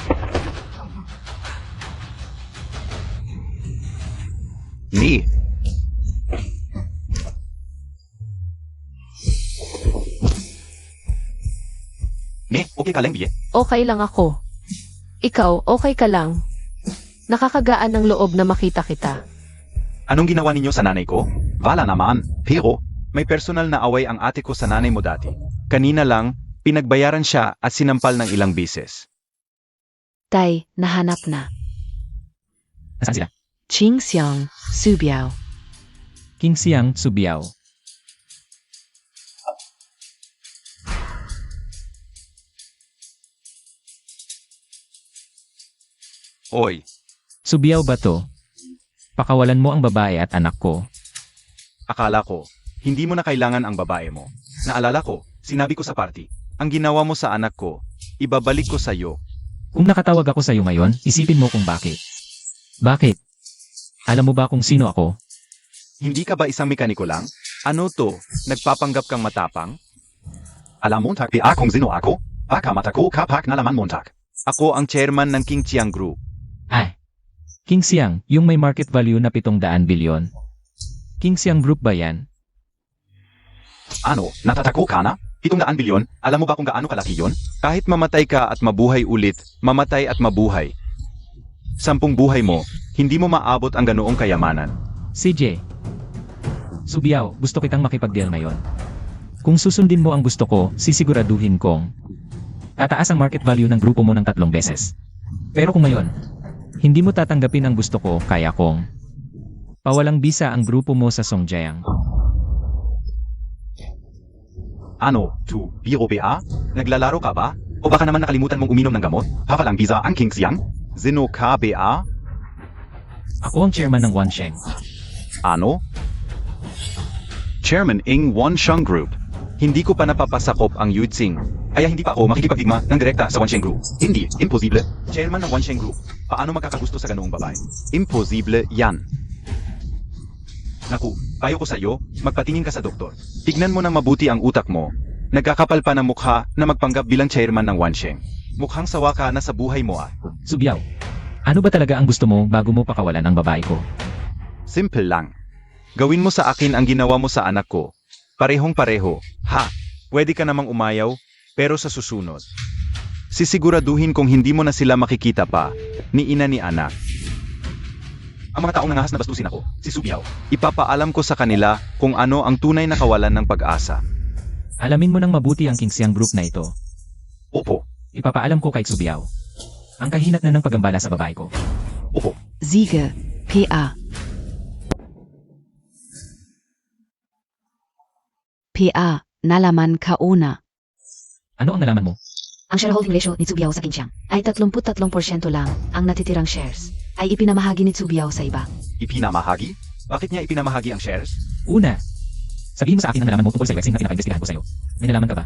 Ni. Ne, okay ka lang, Biye? Okay lang ako. Ikaw, okay ka lang. Nakakagaan ng loob na makita kita. Anong ginawa ninyo sa nanay ko? Wala naman. Pero, may personal na away ang ate ko sa nanay mo dati. Kanina lang, pinagbayaran siya at sinampal ng ilang bises. Tay, nahanap na. Nasaan sila? Ching Xiang, Subiao. King Siang, Subiao. Oy, Subiao ba to? Pakawalan mo ang babae at anak ko. akala ko, hindi mo na kailangan ang babae mo. Naalala ko, sinabi ko sa party, ang ginawa mo sa anak ko, ibabalik ko sa iyo. Kung nakatawag ako sa'yo ngayon, isipin mo kung bakit. Bakit? Alam mo ba kung sino ako? Hindi ka ba isang mekaniko lang? Ano to? Nagpapanggap kang matapang? Alam mo kung sino ako? Baka matako kapak nalaman montak. Ako ang chairman ng King Chiang Group. Ay. King Siang, yung may market value na 700 bilyon. King Siang Group ba yan? Ano, natatako ka na? 700 bilyon? Alam mo ba kung gaano kalaki yon? Kahit mamatay ka at mabuhay ulit, mamatay at mabuhay. 10 buhay mo, hindi mo maabot ang ganoong kayamanan. CJ. Subiao, gusto kitang makipag-deal ngayon. Kung susundin mo ang gusto ko, sisiguraduhin kong tataas ang market value ng grupo mo ng 3 beses. Pero kung ngayon, hindi mo tatanggapin ang gusto ko, kaya kong pawalang bisa ang grupo mo sa Songjiang. Ano, biro ba? Naglalaro ka ba? O baka naman nakalimutan mong uminom ng gamot? Papalang biza ang King Siang? Zino ka ba? Ako ang chairman ng Wansheng. Ano? Chairman ng Wansheng Group. Hindi ko pa napapasakop ang Yueting. Kaya hindi pa ako makikipagdigma ng direkta sa Wansheng Group. Hindi, imposible. Chairman ng Wansheng Group. Paano magkakagusto sa ganoong babae? Imposible yan. Naku, payo ko sa'yo, magpatingin ka sa doktor. Tignan mo ng mabuti ang utak mo. Nagkakapal pa ng mukha na magpanggap bilang chairman ng Wansheng. Mukhang sawa ka na sa buhay mo ah. Subiao, ano ba talaga ang gusto mo bago mo pakawalan ang babae ko? Simple lang. Gawin mo sa akin ang ginawa mo sa anak ko. Parehong-pareho. Ha, pwede ka namang umayaw, pero sa susunod. Sisiguraduhin kung hindi mo na sila makikita pa, ni ina ni anak. Ang mga taong nangahas na bastusin ako, si Subiao, ipapaalam ko sa kanila kung ano ang tunay na kawalan ng pag-asa. Alamin mo ng mabuti ang King Siang Group na ito. Opo, Ipapaalam ko kay Subiao ang kahinat na ng pagambala sa babae ko. opo. Siege, PA. PA, nalaman ka una. Ano ang nalaman mo? Ang shareholding ratio ni Tsubiao sa Kinsiang ay 33% lang. Ang natitirang shares ay ipinamahagi ni Tsubiao sa iba. Ipinamahagi? Bakit niya ipinamahagi ang shares? Una, sabihin mo sa akin ang nalaman mo tungkol sa Wexing na pinaka-investigahan ko sa'yo. May nalaman ka ba?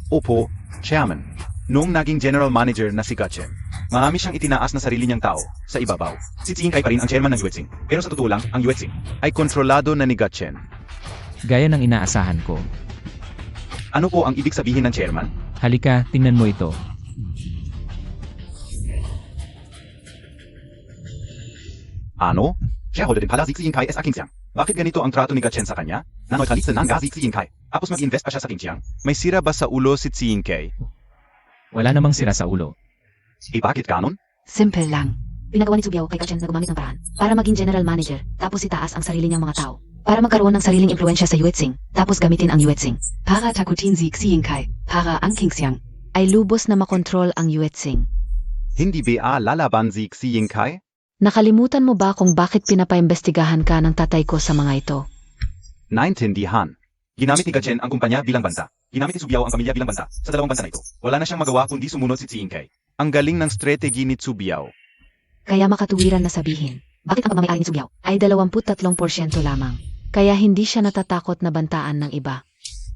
Opo, Chairman. Noong naging general manager na si Gatchen, marami siyang itinaas na sarili niyang tao sa ibabaw. Si Tsing Kai pa rin ang chairman ng Yueting. Pero sa totoo lang, ang Yueting ay kontrolado na ni Gatchen. Gaya ng inaasahan ko. Ano po ang ibig sabihin ng chairman? Halika, tingnan mo ito. Ano? Shareholder din pala si Tsing Kai sa King Siang. Bakit ganito ang trato ni Gatchen sa kanya? Naneutralista ng si Tsing Kai. Tapos mag-invest pa siya sa King Siang. May sira ba sa ulo si Tsing Kai? Wala namang sira sa ulo. Bakit ganon? Simple lang. Pinagawa ni Tsubiao kay Gatchen na gumamit ng paraan para maging general manager, tapos itaas ang sarili niyang mga tao. Para magkaroon ng sariling impluensya sa Yueting, tapos gamitin ang Yueting. Para takutin si Xiankai, para ang Kingxiang. Ay lubos na makontrol ang Yueting. Hindi ba lalaban si Tsing Kai? Nakalimutan mo ba kung bakit pinapaimbestigahan ka ng tatay ko sa mga ito? Naintindihan. Ginamit ni Gatchen ang kumpanya bilang bansa. Ginamit ni Tsubiao ang pamilya bilang bansa sa dalawang bansa na ito. Wala na siyang magawa kundi sumunod si Tsing Kai. Ang galing ng strategy ni Tsubiao. Kaya makatuwiran na sabihin, bakit ang pagmamayari ni Tsubiao ay 23% lamang? Kaya hindi siya natatakot na bantaan ng iba.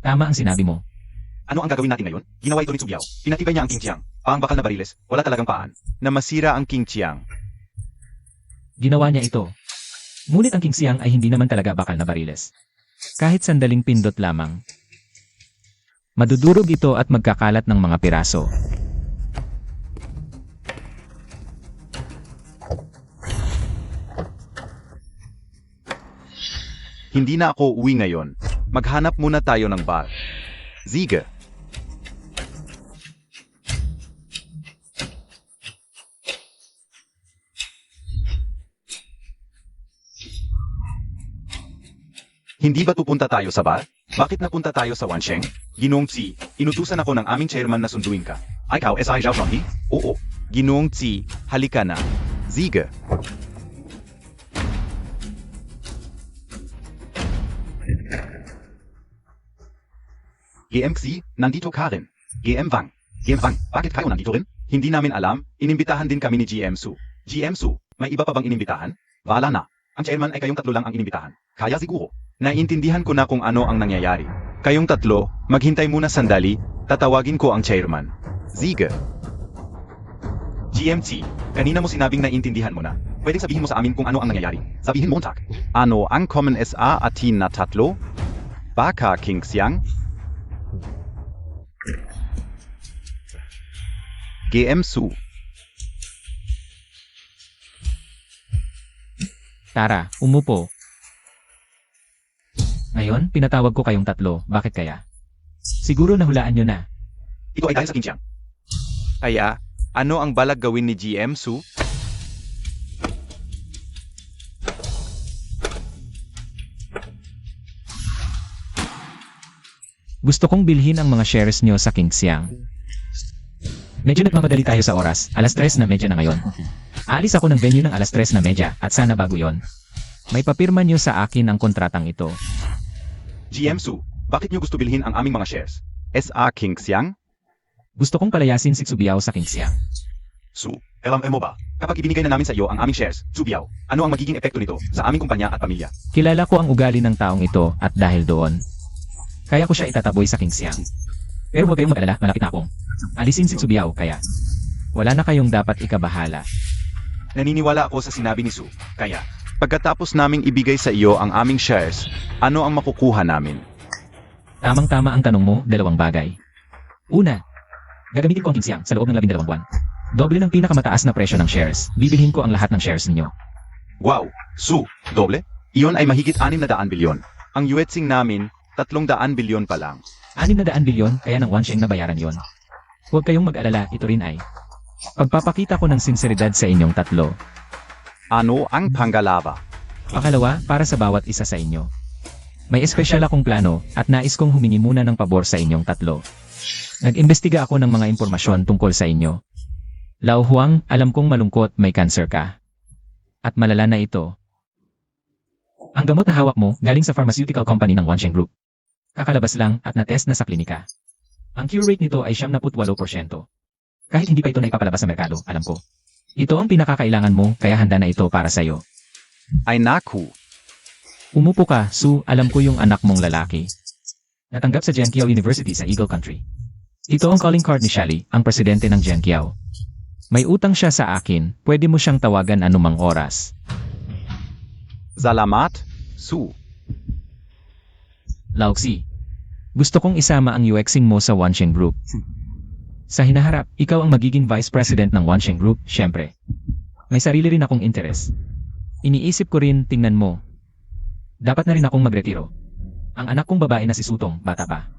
Tama ang sinabi mo. Ano ang gagawin natin ngayon? Ginawa ito ni Tsubiao. Pinatibay niya ang King Chiang. Paang bakal na bariles, wala talagang paan. Na masira ang King Chiang. Ginawa niya ito. Ngunit ang King Siang ay hindi naman talaga bakal na bariles. Kahit sandaling pindot lamang. Madudurog ito at magkakalat ng mga piraso. Hindi na ako uwi ngayon. Maghanap muna tayo ng bar. Ziga. Hindi ba pupunta tayo sa bar? Bakit napunta tayo sa Wansheng? Ginoong Tsi, inutusan ako ng aming chairman na sunduin ka. Ikaw, S.I. Zhao Shuanghi? Oo. Ginoong Tsi, halika na. Ziga. GMC, nandito ka rin. GM Wang. GM Wang, bakit kayo nandito rin? Hindi namin alam, inimbitahan din kami ni GM Su. GM Su, may iba pa bang inimbitahan? Wala na. Ang chairman ay kayong tatlo lang ang inimbitahan. Kaya siguro. Naiintindihan ko na kung ano ang nangyayari. Kayong tatlo, maghintay muna sandali, tatawagin ko ang chairman. Ziga. GMT, kanina mo sinabing naiintindihan mo na. Pwedeng sabihin mo sa amin kung ano ang nangyayari. Sabihin mo, Tak. Ano ang common SA atin na tatlo? Baka King Siang? GM-su. Tara, umupo. Ngayon, pinatawag ko kayong tatlo. Bakit kaya? Siguro nahulaan nyo na. Ito ay dahil sa King Siang. Kaya, ano ang balak gawin ni GM Su? Gusto kong bilhin ang mga shares nyo sa King Siang. Medyo nagmamadali tayo sa oras. Alas 3 na medya na ngayon. Aalis ako ng venue ng alas 3 na medya at sana bago yon. May papirma nyo sa akin ang kontratang ito. GM-su, bakit niyo gusto bilhin ang aming mga shares? SA King Siang? Gusto kong palayasin si Tsubiao sa King Siang. Su, alam mo ba, kapag ibinigay na namin sa iyo ang aming shares, Tsubiao, ano ang magiging epekto nito sa aming kumpanya at pamilya? Kilala ko ang ugali ng taong ito at dahil doon, kaya ko siya itataboy sa King Siang. Pero huwag kayong mag-alala, malapit na akong alisin si Tsubiao kaya wala na kayong dapat ikabahala. Naniniwala ako sa sinabi ni Su, kaya Pagkatapos naming ibigay sa iyo ang aming shares, ano ang makukuha namin? Tamang-tama ang tanong mo, dalawang bagay. Una, gagamitin ko ang King Siang sa loob ng 12 buwan. Doble ng pinakamataas na presyo ng shares. Bibilhin ko ang lahat ng shares ninyo. wow, Su, doble? Iyon ay mahigit 600 bilyon. Ang yuetsing namin, 300 bilyon pa lang. 600 bilyon, kaya ng 1 sheng na bayaran yon. Huwag kayong mag-alala, ito rin ay pagpapakita ko ng sinseridad sa inyong tatlo. Ano ang pangalawa? Pakalawa, para sa bawat isa sa inyo. May espesyal akong plano at nais kong humingi muna ng pabor sa inyong tatlo. Nag-imbestiga ako ng mga impormasyon tungkol sa inyo. Lao Huang, alam kong malungkot may cancer ka. At malala na ito. Ang gamot na hawak mo galing sa pharmaceutical company ng Wansheng Group. Kakalabas lang at na-test na sa klinika. Ang cure rate nito ay 78%. Kahit hindi pa ito naipapalabas sa merkado, alam ko. Ito ang pinakakailangan mo, kaya handa na ito para sa'yo. Ay naku, Umupo ka, Su, alam ko yung anak mong lalaki. Natanggap sa Jianqiao University sa Eagle Country. Ito ang calling card ni Shally, ang presidente ng Jianqiao. May utang siya sa akin, pwede mo siyang tawagan anumang oras. salamat, Su. Lauxi, gusto kong isama ang UXing mo sa Wansheng Group. Sa hinaharap, ikaw ang magiging vice president ng Wansheng Group, syempre. May sarili rin akong interes. Iniisip ko rin, tingnan mo. Dapat na rin akong magretiro. Ang anak kong babae na si Sutong, bata pa.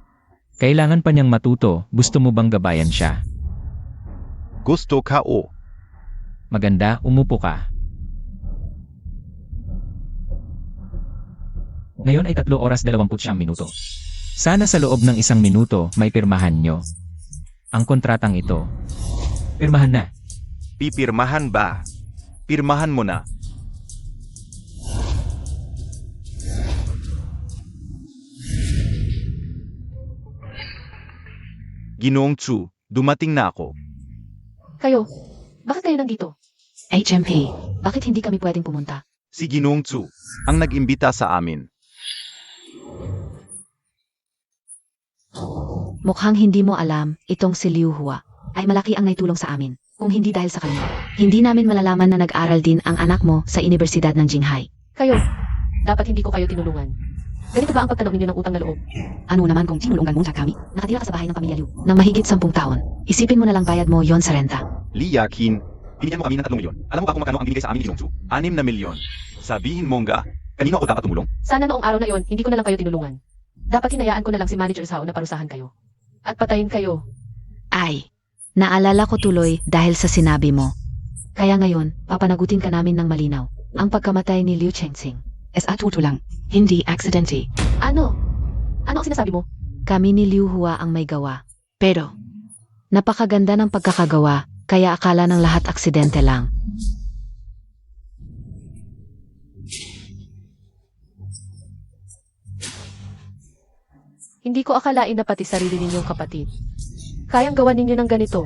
Kailangan pa niyang matuto, gusto mo bang gabayan siya? Gusto ka o? Maganda, umupo ka. Ngayon ay 3 oras 29 minuto. Sana sa loob ng 1 minuto may pirmahan nyo. Ang kontratang ito. Pirmahan na. Pipirmahan ba? Pirmahan mo na. Ginoong Chu, dumating na ako. Kayo, bakit kayo nandito? HMP, bakit hindi kami pwedeng pumunta? Si Ginoong Chu, ang nag-imbita sa amin. Mukhang hindi mo alam, itong si Liu Hua ay malaki ang naitulong sa amin. Kung hindi dahil sa kanya, hindi namin malalaman na nag-aral din ang anak mo sa Universidad ng Jinghai. Kayo, dapat hindi ko kayo tinulungan. Ganito ba ang pagtanong ninyo ng utang na loob? Ano naman kung tinulungan mo sa kami? Nakatira ka sa bahay ng pamilya Liu ng mahigit 10 taon. Isipin mo na lang bayad mo yon sa renta. Li Yakin, binigyan mo kami ng 3 milyon. Alam mo ba kung magkano ang binigay sa amin ni Ginoong Chu? 6 na milyon. Sabihin mo nga, kanino ako dapat tumulong? Sana noong araw na yon, hindi ko na lang kayo tinulungan. Dapat hinayaan ko na lang si Manager Sao na parusahan kayo. At patayin kayo. Ay, naalala ko tuloy dahil sa sinabi mo. Kaya ngayon, papanagutin ka namin ng malinaw. Ang pagkamatay ni Liu Chengxing. Totoo lang, hindi aksidente. Ano? Ano ang sinasabi mo? Kami ni Liu Hua ang may gawa. Pero, napakaganda ng pagkakagawa, kaya akala ng lahat aksidente lang. Hindi ko akalain na pati sarili ninyong kapatid. Kayang gawan ninyo ng ganito.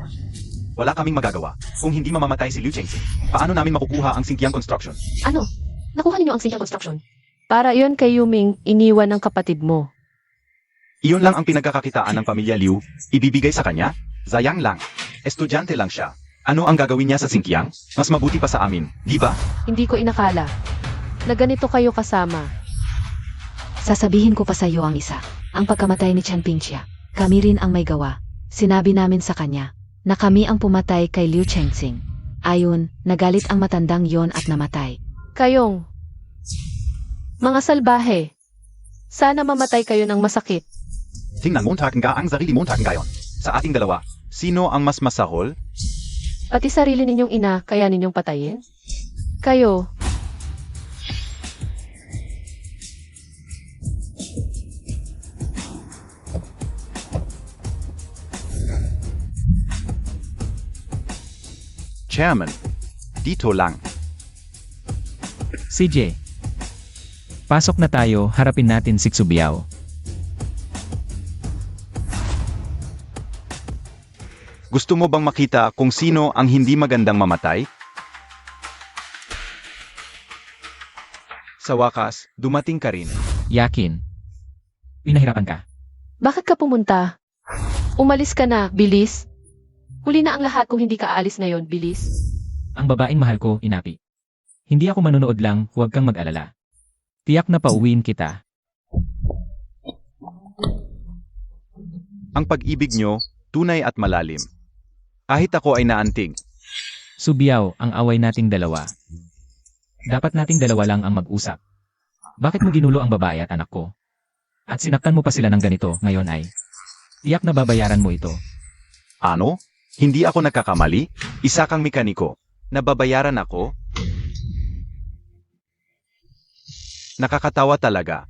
Wala kaming magagawa. Kung hindi mamamatay si Liu Chengxing, paano namin makukuha ang Xinjiang Construction? Ano? Nakuha ninyo ang Xinjiang Construction? Para iyon kay Yuming iniwan ng kapatid mo. Iyon lang ang pinagkakakitaan ng pamilya Liu, ibibigay sa kanya? Sayang lang. Estudyante lang siya. Ano ang gagawin niya sa Xinjiang? Mas mabuti pa sa amin, di ba? Hindi ko inakala na ganito kayo kasama. Sasabihin ko pa sa iyo ang isa. Ang pagkamatay ni Chen Pingxia. Kami rin ang may gawa. Sinabi namin sa kanya na kami ang pumatay kay Liu Chengxing. Ayon, nagalit ang matandang yon at namatay. Kayong mga salbahe. Sana mamatay kayo ng masakit. Tingnan montagen ka ang sarili montagen gayon. Sa ating dalawa, Sino ang mas masahol? Pati sarili ninyong ina, kaya ninyong patayin? Kayo, Chairman, dito lang. CJ. Pasok na tayo, harapin natin si Tsubiao. Gusto mo bang makita kung sino ang hindi magandang mamatay? sa wakas, dumating ka rin. Yakin. Pinahirapan ka. bakit ka pumunta? Umalis ka na, bilis. Huli na ang lahat kung hindi ka aalis ngayon, bilis. Ang babaeng mahal ko, Inapi. Hindi ako manonood lang, huwag kang mag-alala. Tiyak na pauwiin kita. Ang pag-ibig nyo, tunay at malalim. Kahit ako ay naantig. Subiao, ang away nating dalawa. Dapat nating dalawa lang ang mag-usap. Bakit mo ginulo ang babae at anak ko? At sinaktan mo pa sila ng ganito, ngayon ay. Tiyak na babayaran mo ito. Ano? Hindi ako nagkakamali? Isa kang mekaniko. Nababayaran ako? Nakakatawa talaga.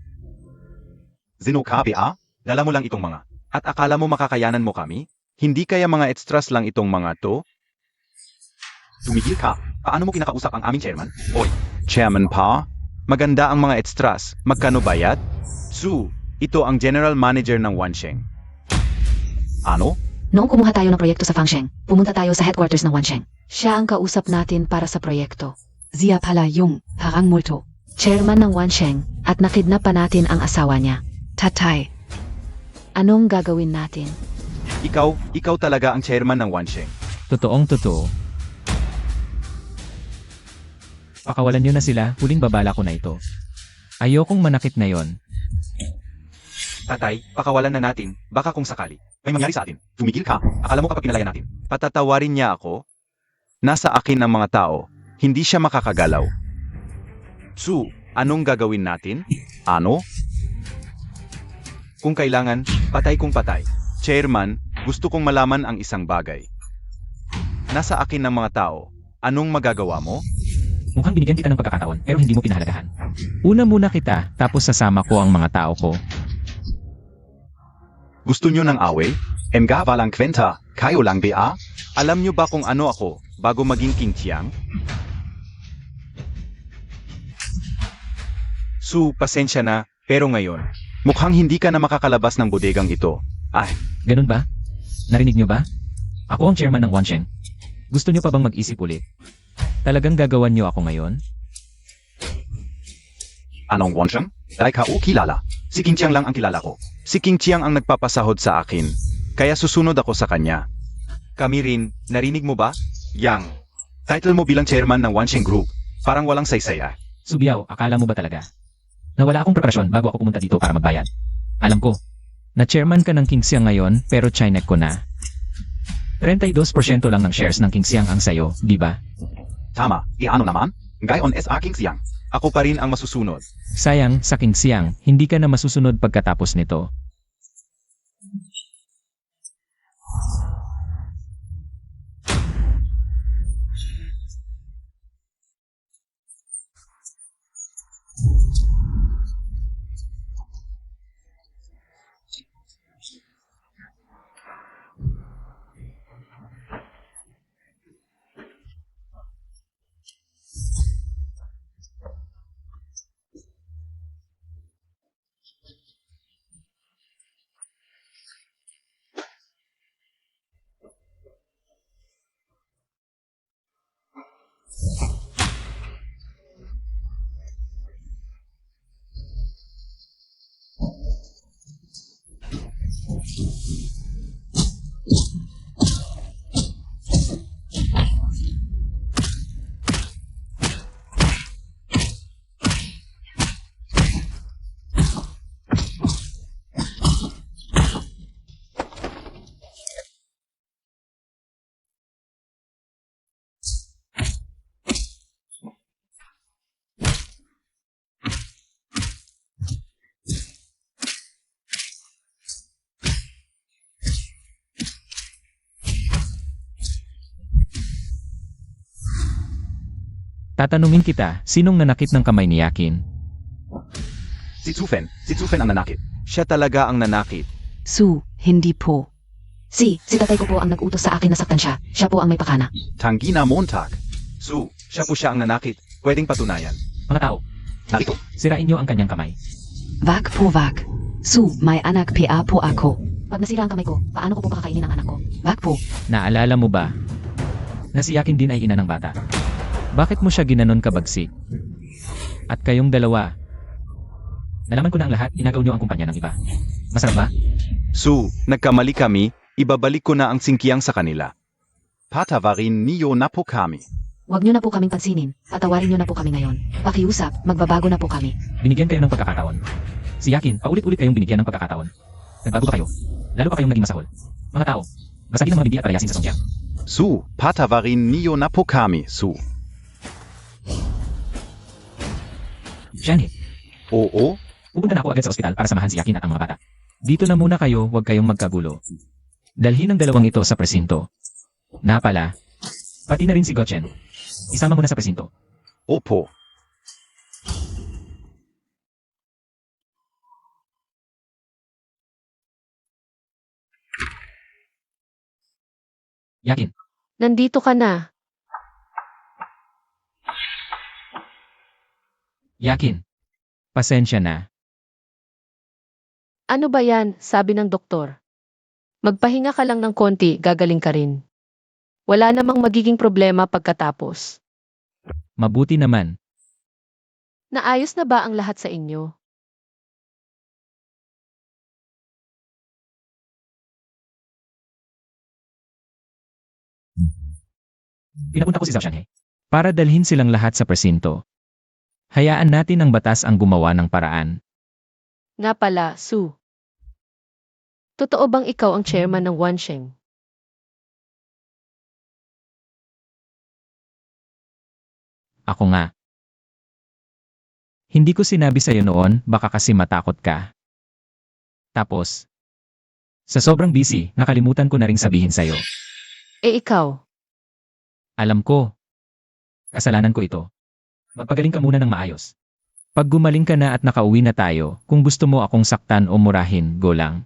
Zinukapi Dala mo lang itong mga. At akala mo makakayanan mo kami? Hindi kaya mga extras lang itong mga to? Tumigil ka. Paano mo kinakausap ang aming chairman? Oy, Chairman pa? Maganda ang mga extras. Magkano bayad? Su, ito ang general manager ng Wansheng. ano? Noong kumuha tayo ng proyekto sa Fangsheng, pumunta tayo sa headquarters ng Wansheng. Siya ang kausap natin para sa proyekto. Zia pala yung parang multo. Chairman ng Wansheng at nakidnap pa natin ang asawa niya. Tatay. Anong gagawin natin? Ikaw talaga ang chairman ng Wansheng. Totoong totoo. Pakawalan nyo na sila, huling babala ko na ito. Ayokong manakit na yon. Tatay, pakawalan na natin. Baka kung sakali. May mangyari sa atin. Tumigil ka. Akala mo kapag pinalaya natin. Patatawarin niya ako? Nasa akin ang mga tao. Hindi siya makakagalaw. Su, anong gagawin natin? Ano? Kung kailangan, patay kung patay. Chairman, gusto kong malaman ang isang bagay. Nasa akin ang mga tao. Anong magagawa mo? Mukhang binigyan kita ng pagkakataon, pero hindi mo pinahalagahan. Una muna kita, tapos sasama ko ang mga tao ko. Gusto nyo ng away? Mga walang kwenta. Kayo lang ba? Alam niyo ba kung ano ako bago maging King Tiang? Su, pasensya na. Pero ngayon, mukhang hindi ka na makakalabas ng bodegang ito. Ay, Ganun ba? Narinig nyo ba? Ako ang chairman ng Wansheng. Gusto nyo pa bang mag-isip ulit? Talagang gagawan nyo ako ngayon? anong Wansheng? Dahil ka kilala. Si King Chiang lang ang kilala ko. Si King Tiang ang nagpapasahod sa akin. Kaya susunod ako sa kanya. Kami rin, narinig mo ba? Yang. Title mo bilang chairman ng Wansheng Group. Parang walang saysaya. Subiao, akala mo ba talaga? Nawala akong preparasyon bago ako pumunta dito para magbayad. Alam ko, na chairman ka ng King Siang ngayon pero chinek ko na. 32% lang ng shares ng King Siang ang sayo, di ba? Tama, iano naman? Gayon sa King Siang. Ako pa rin ang masusunod. Sayang, sa King Siang, hindi ka na masusunod pagkatapos nito. Tatanungin kita, sinong nanakit ng kamay ni Yakin? Si Tsufen ang nanakit. Siya talaga ang nanakit. Su, hindi po. Si tatay ko po ang nag-utos sa akin na saktan siya. Siya po ang may pakana. Tangina Montag. Siya po siya ang nanakit. Pwedeng patunayan. Mga tao, Narito. sirain niyo ang kanyang kamay. Wag po wag. Su, may anak pa po ako. Pag nasira ang kamay ko, paano ko po pakakainin ang anak ko? Wag po. Naalala mo ba na si Yakin din ay ina ng bata? Bakit mo siya ginanon kabagsik? At kayong dalawa, nalaman ko na ang lahat, inagaw niyo ang kumpanya ng iba. Masarap ba? Nagkamali kami, ibabalik ko na ang singkiyang sa kanila. Patavarin niyo na po kami. Huwag niyo na po kaming pansinin. Patawarin niyo na po kami ngayon. Pakiusap, magbabago na po kami. Binigyan kayo ng pagkakataon. Si Yakin, paulit-ulit kayong binigyan ng pagkakataon. Nagbago pa kayo. Lalo pa kayong naging masahol. Mga tao, basagin ang mga bibig at palayasin sa songkiyang. Patavarin niyo na po kami. Shani, Oo? pupunta na ako agad sa ospital para samahan si Yakin at ang mga bata. Dito na muna kayo, huwag kayong magkagulo. Dalhin ang dalawang ito sa presinto. Na pala, pati na rin si Gotchen. Isama mo na sa presinto. Opo. Yakin, Nandito ka na. Yakin. Pasensya na. Ano ba yan? Sabi ng doktor. Magpahinga ka lang ng konti, gagaling ka rin. Wala namang magiging problema pagkatapos. Mabuti naman. Naayos na ba ang lahat sa inyo? Pinapunta ko si Zhao Shanghai para dalhin silang lahat sa presinto. Hayaan natin ang batas ang gumawa ng paraan. Nga pala, Su. Totoo bang ikaw ang chairman ng Wansheng? Ako nga. Hindi ko sinabi sa'yo noon, baka kasi matakot ka. Tapos, sa sobrang busy, nakalimutan ko na ring sabihin sa'yo. Ikaw. Alam ko. Kasalanan ko ito. Magpagaling ka muna ng maayos. Pag gumaling ka na at nakauwi na tayo, kung gusto mo akong saktan o murahin, go lang.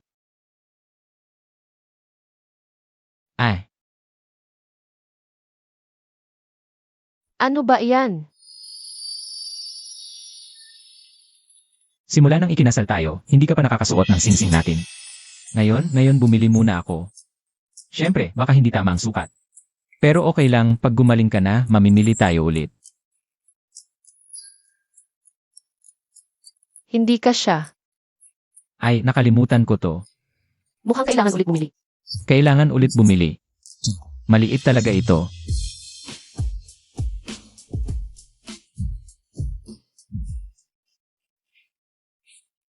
Ay, Ano ba iyan? simula nang ikinasal tayo, hindi ka pa nakakasuot ng singsing natin. Ngayon bumili muna ako. Siyempre, baka hindi tama ang sukat. Pero okay lang, pag gumaling ka na, mamimili tayo ulit. Hindi ka siya. Ay, nakalimutan ko to. Mukhang kailangan ulit bumili. Kailangan ulit bumili. Maliit talaga ito.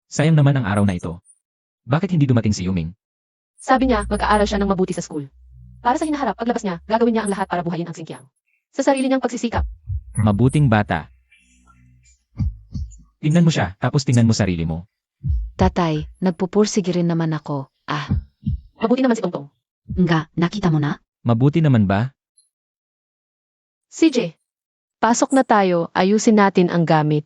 Sayang naman ang araw na ito. Bakit hindi dumating si Yuming? Sabi niya, mag-aaral siya ng mabuti sa school. Para sa hinaharap, paglabas niya, gagawin niya ang lahat para buhayin ang singkiyang. Sa sarili niyang pagsisikap. Mabuting bata. Tingnan mo siya, tapos tingnan mo sarili mo. Tatay, nagpupursige rin naman ako. Mabuti naman si Tongtong. Nga, nakita mo na? Mabuti naman ba? CJ, pasok na tayo, ayusin natin ang gamit.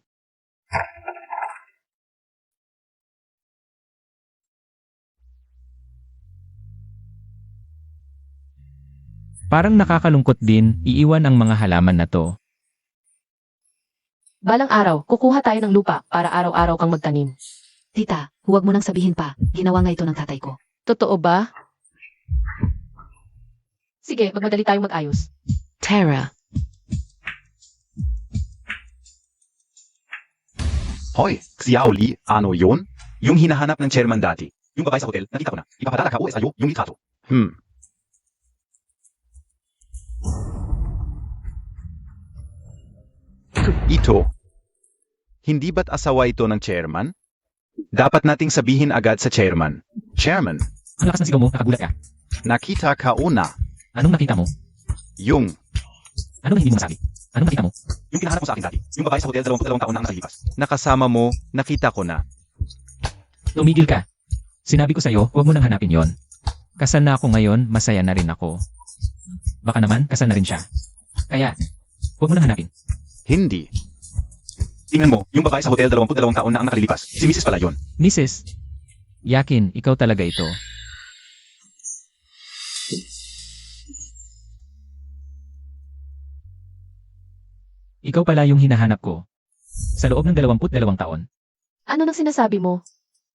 Parang nakakalungkot din, iiwan ang mga halaman na to. Balang araw, kukuha tayo ng lupa para araw-araw kang magtanim. Tita, huwag mo nang sabihin pa. Ginawa nga ito ng tatay ko. Totoo ba? Sige, magmadali tayong mag-ayos. Tara, Hoy, Xiao Li, ano yon? Yung hinahanap ng chairman dati. Yung babae sa hotel, nakita ko na. Ipapadala ka o sa'yo yung litrato. Ito. Hindi ba't asawa ito ng chairman? Dapat nating sabihin agad sa chairman. Chairman, Ang lakas ng sigaw mo, nakagulat ka. nakita ka una. Anong nakita mo? Yung, Anong hindi mo masabi? Anong nakita mo? Yung hinahanap mo sa akin dati. Yung babae sa hotel, 22 taon na ang nakalipas. nakasama mo, nakita ko na. Tumigil ka. Sinabi ko sa'yo, huwag mo nang hanapin yon. Kasal na ako ngayon, masaya na rin ako. Baka naman, kasal na rin siya. Kaya, huwag mo nang hanapin. Hindi. Tingnan mo, yung babae sa hotel 22 taon na ang nakalilipas. Si Mrs. pala yun. Mrs. Yakin, ikaw talaga ito. Ikaw pala yung hinahanap ko. Sa loob ng 22 taon. Ano nang sinasabi mo?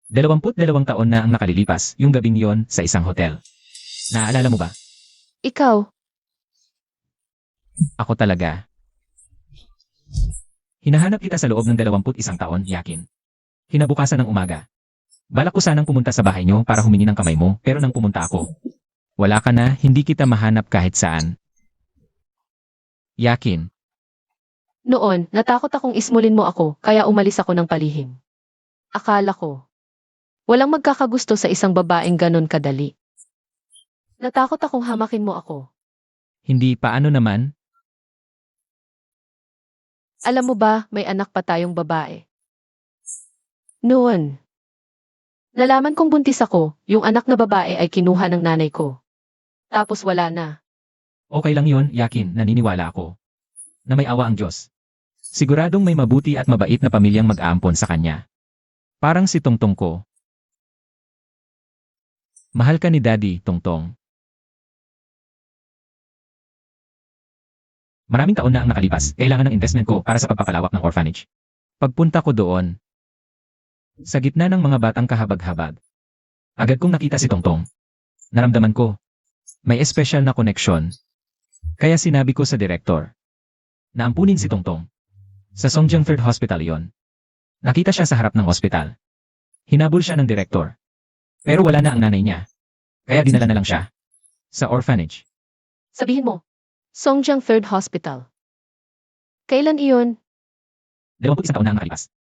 22 taon na ang nakalilipas, yung gabing yon sa isang hotel. Naaalala mo ba? Ikaw, Ako talaga. Hinahanap kita sa loob ng 21 taon, Yakin. Kinabukasan ng umaga. Balak ko sanang pumunta sa bahay niyo para humingi ng kamay mo, pero nang pumunta ako. Wala ka na, hindi kita mahanap kahit saan. Yakin. noon, natakot akong ismulin mo ako, kaya umalis ako ng palihim. Akala ko, walang magkakagusto sa isang babaeng ganon kadali. Natakot akong hamakin mo ako. Hindi paano naman? Alam mo ba, may anak pa tayong babae. Noon, nalaman kong buntis ako, yung anak na babae ay kinuha ng nanay ko. Tapos wala na. Okay lang yon, Yakin, naniniwala ako. Na may awa ang Diyos. Siguradong may mabuti at mabait na pamilyang mag-aampon sa kanya. Parang si Tongtong ko. Mahal ka ni Daddy, Tongtong. Maraming taon na ang nakalipas, kailangan ng investment ko para sa pagpapalawak ng orphanage. Pagpunta ko doon, sa gitna ng mga batang kahabag-habag, agad kong nakita si Tongtong. Naramdaman ko, may espesyal na koneksyon. Kaya sinabi ko sa direktor, na ampunin si Tongtong. Sa Songjiang Third Hospital yon. Nakita siya sa harap ng hospital. Hinabol siya ng direktor. Pero wala na ang nanay niya. Kaya dinala na lang siya sa orphanage. Sabihin mo, Songjiang Third Hospital. Kailan iyon? 21 taon na ang nakalipas.